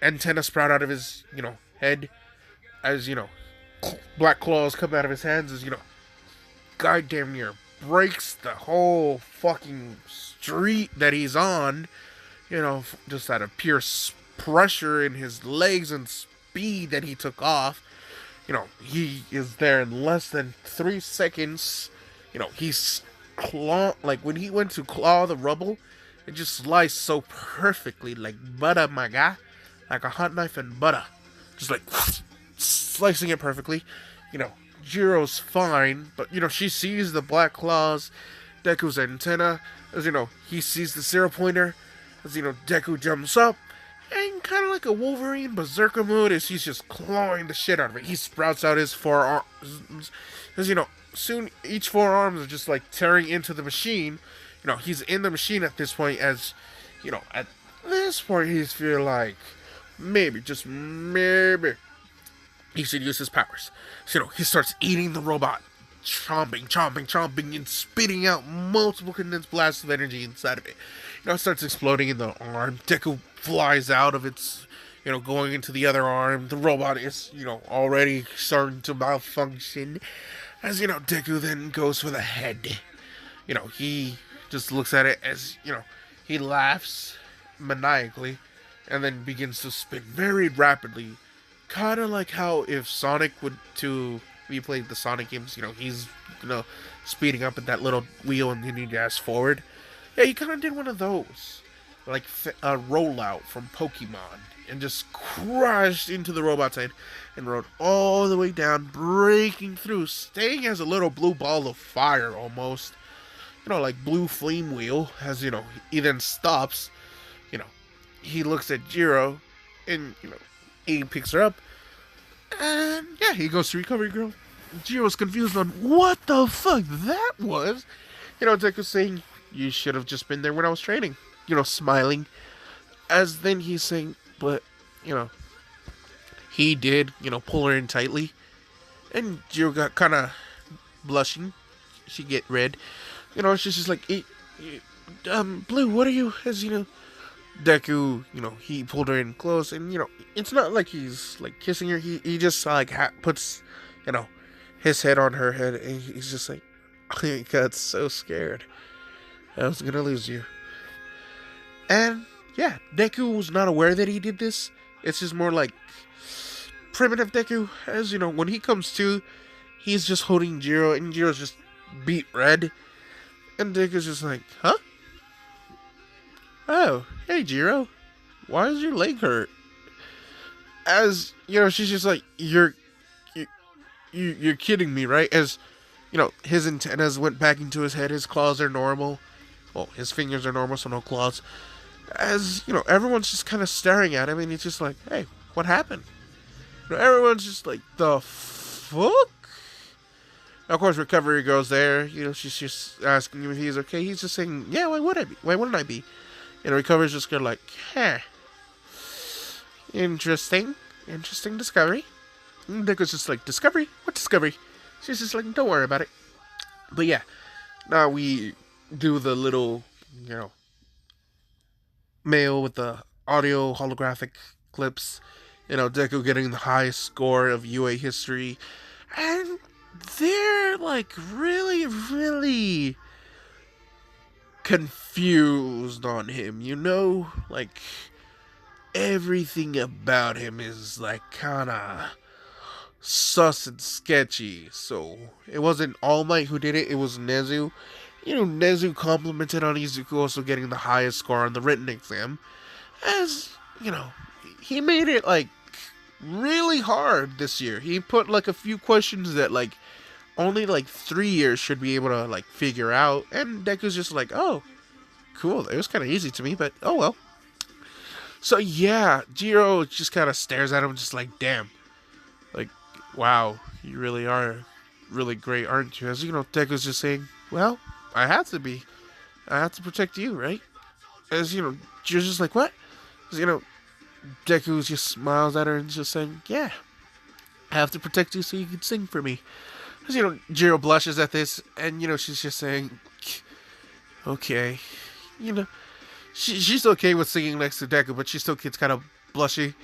antenna sprout out of his, head, as, black claws come out of his hands, as, goddamn near breaks the whole fucking street that he's on, just out of pure pressure in his legs and speed that he took off. He is there in less than 3 seconds. He's when he went to claw the rubble, it just sliced so perfectly, like butter, my guy. Like a hot knife and butter. Just like, slicing it perfectly. Jiro's fine, but, she sees the black claws, Deku's antenna, as, he sees the 0-pointer, as, Deku jumps up, And kind of like a Wolverine berserker mood is he's just clawing the shit out of it. He sprouts out his forearms. Because, soon each forearms are just like tearing into the machine. He's in the machine at this point as, at this point he's feel like maybe, just maybe, he should use his powers. So, he starts eating the robot, chomping, chomping, chomping, and spitting out multiple condensed blasts of energy inside of it. It starts exploding in the arm. Deku flies out of its, going into the other arm. The robot is, already starting to malfunction. As, Deku then goes for the head. He just looks at it as, he laughs maniacally and then begins to spin very rapidly. Kind of like how if Sonic would to replay the Sonic games, he's, speeding up at that little wheel and then he jazz forward. Yeah, he kind of did one of those. Like a rollout from Pokemon. And just crashed into the robot's head and rode all the way down, breaking through, staying as a little blue ball of fire almost. Like blue flame wheel. As, he then stops. He looks at Jiro and, he picks her up. And, yeah, he goes to Recovery Girl. Jiro's confused on what the fuck that was. Deku's saying, you should have just been there when I was training. Smiling. As then he's saying, but, he did, pull her in tightly. And Jiro got kind of blushing. She get red. She's just like, Blue, what are you, as, Deku, he pulled her in close. And, it's not like he's, like, kissing her. He just, like, puts, his head on her head. And he's just like, I got so scared. I was gonna lose you. And, yeah, Deku was not aware that he did this. It's just more like primitive Deku. As, when he comes to, he's just holding Jiro, and Jiro's just beat red. And Deku's just like, huh? Oh, hey, Jiro. Why does your leg hurt? As, she's just like, you're kidding me, right? As, his antennas went back into his head. His claws are normal. Well, his fingers are normal, so no claws. As, everyone's just kind of staring at him, and he's just like, hey, what happened? Everyone's just like, the fuck? Now, of course, Recovery Girl's there. She's just asking him if he's okay. He's just saying, yeah, why would I be? Why wouldn't I be? Recovery's just kind of like, interesting discovery. And Deku's just like, discovery? What discovery? She's just like, don't worry about it. But yeah, now we do the little, mail with the audio holographic clips. Deku getting the highest score of UA history. And they're like really, really confused on him, like everything about him is like kinda sus and sketchy. So it wasn't All Might who did it, it was Nezu. Nezu complimented on Izuku also getting the highest score on the written exam. As, he made it like really hard this year. He put like a few questions that like only like 3 years should be able to like figure out. And Deku's just like, oh, cool. It was kind of easy to me, but oh well. So yeah, Jiro just kind of stares at him just like, damn. Like, wow, you really are really great, aren't you? As Deku's just saying, well, I have to be. I have to protect you, right? As, Jiro's just like, what? As, Deku just smiles at her and just saying, yeah, I have to protect you so you can sing for me. As, Jiro blushes at this, and, she's just saying, okay. She's okay with singing next to Deku, but she still gets kind of blushy.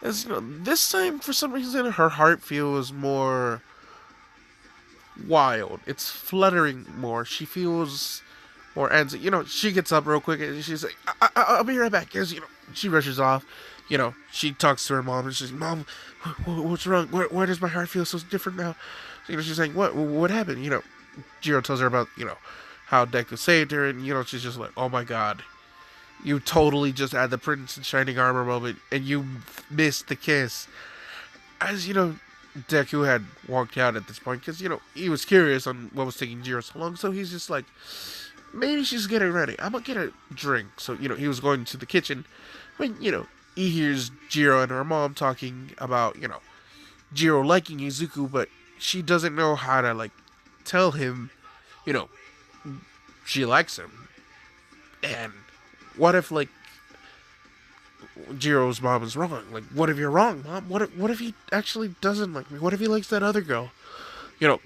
As, this time, for some reason, her heart feels more wild. It's fluttering more. She feels more antsy. She gets up real quick, and she's like, I'll be right back. As, she rushes off. She talks to her mom, and she's like, Mom, what's wrong? Why does my heart feel so different now? So, she's saying, what happened? Jiro tells her about, how Deku saved her, and, she's just like, oh my god. You totally just had the Prince in Shining Armor moment, and you missed the kiss. As, Deku had walked out at this point, because, he was curious on what was taking Jiro so long, so he's just like, maybe she's getting ready. I'm gonna get a drink. So, he was going to the kitchen when, he hears Jiro and her mom talking about, Jiro liking Izuku, but she doesn't know how to, like, tell him, you know, she likes him. And what if, like, Jiro's mom is wrong? Like, what if you're wrong, mom? What if he actually doesn't like me? What if he likes that other girl?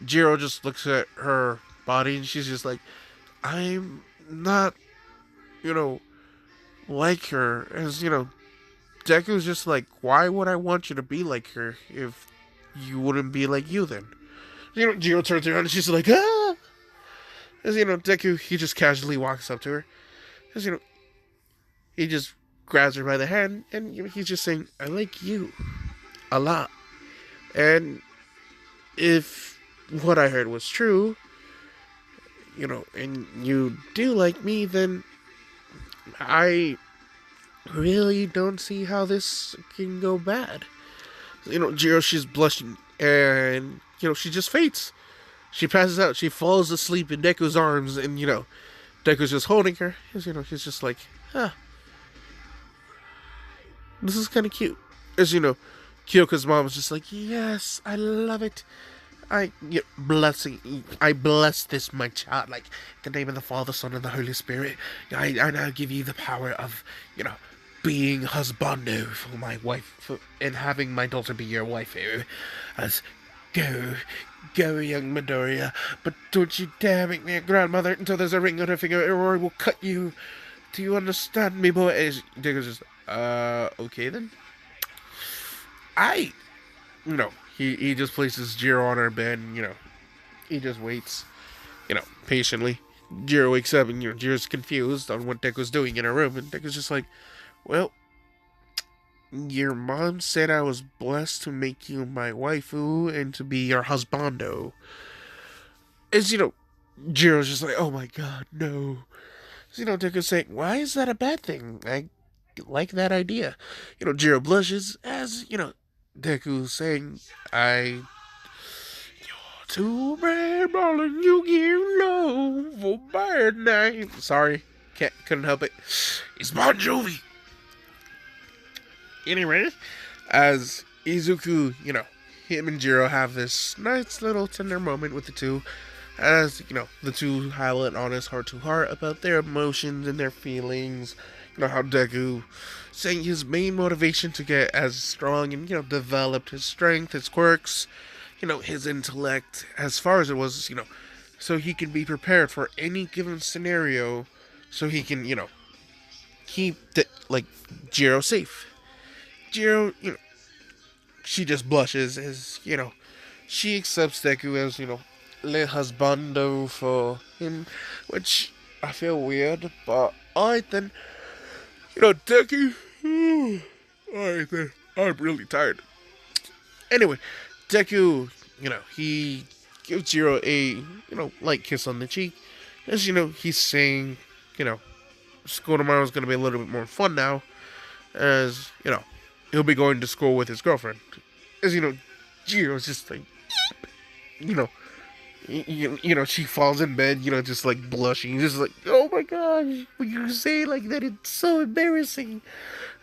Jiro just looks at her body and she's just like, I'm not, you know, like her. As, Deku's just like, why would I want you to be like her if you wouldn't be like you then? Jiro turns around and she's like, ah! As, Deku, he just casually walks up to her. As, he just grabs her by the hand and, he's just saying, I like you a lot. And if what I heard was true, and you do like me, then I really don't see how this can go bad. Jiro, she's blushing, and, she just faints. She passes out. She falls asleep in Deku's arms, and, Deku's just holding her. He's just like, ah, this is kind of cute. As, Kyoko's mom is just like, yes, I love it. I bless this, my child. Like, in the name of the Father, Son, and the Holy Spirit, I now give you the power of, being husbando for my wife, and having my daughter be your wife. As, go, young Midoriya, but don't you dare make me a grandmother until there's a ring on her finger, or I will cut you. Do you understand me, boy? Deku's just, okay then. He just places Jiro on her bed and, he just waits, patiently. Jiro wakes up and, Jiro's confused on what Deku's doing in her room, and Deku's just like, well, your mom said I was blessed to make you my waifu and to be your husbando. As, Jiro's just like, oh my god, no. So, Deku's saying, why is that a bad thing? I like that idea. Jiro blushes as, Deku saying, you're too bad, darling, you give love for bad name. Sorry, couldn't help it. It's Bon Jovi. Anyway, as Izuku, him and Jiro have this nice little tender moment with the two, as, the two have it honest heart to heart about their emotions and their feelings. How Deku saying his main motivation to get as strong and, developed his strength, his quirks, his intellect, as far as it was, so he can be prepared for any given scenario, so he can, keep, Jiro safe. Jiro, she just blushes as, she accepts Deku as, le husbando for him, which I feel weird, but alright then. Deku. Alright then. I'm really tired. Anyway, Deku, he gives Jiro a, light kiss on the cheek. As, he's saying, school tomorrow is going to be a little bit more fun now. As, he'll be going to school with his girlfriend. As, Jiro's just like, she falls in bed, just like blushing, just like, oh my gosh, when you say like that, it's so embarrassing.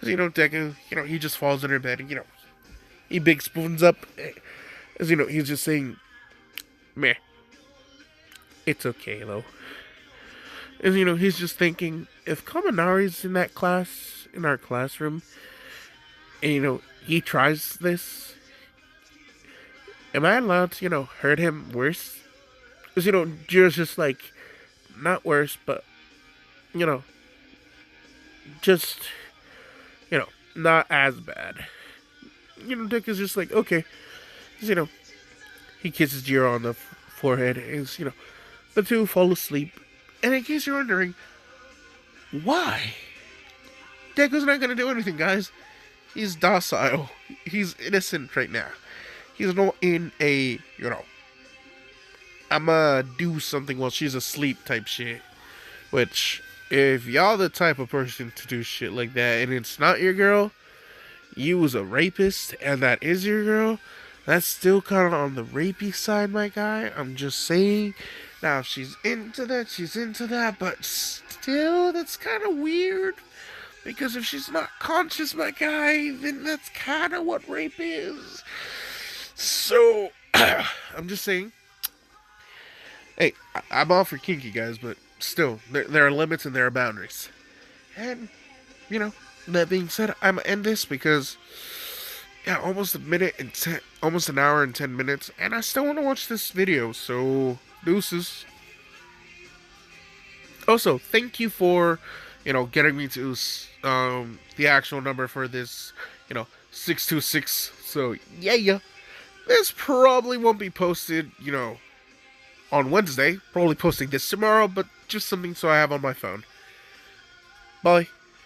Deku, he just falls in her bed, and, he big spoons up, as, he's just saying, meh, it's okay though. And, he's just thinking, if Kaminari's in that class, in our classroom, and, he tries this, am I allowed to, hurt him worse? Because, Jiro's just like, not worse, but, just, not as bad. Dick is just like, okay. Because, he kisses Jiro on the forehead, and, the two fall asleep. And in case you're wondering, why? Deku's not gonna do anything, guys. He's docile. He's innocent right now. He's not in a, I'ma do something while she's asleep type shit. Which, if y'all the type of person to do shit like that and it's not your girl, you was a rapist and that is your girl, that's still kind of on the rapey side, my guy. I'm just saying. Now, if she's into that, but still, that's kind of weird. Because if she's not conscious, my guy, then that's kind of what rape is. So, I'm just saying. Hey, I'm all for kinky guys, but still, there are limits and there are boundaries. And, you know, that being said, I'm gonna end this because, yeah, almost a minute and almost an hour and 10 minutes, and I still want to watch this video. So, deuces. Also, thank you for, getting me to the actual number for this, 626. So, yeah. This probably won't be posted, on Wednesday. Probably posting this tomorrow, but just something so I have on my phone. Bye.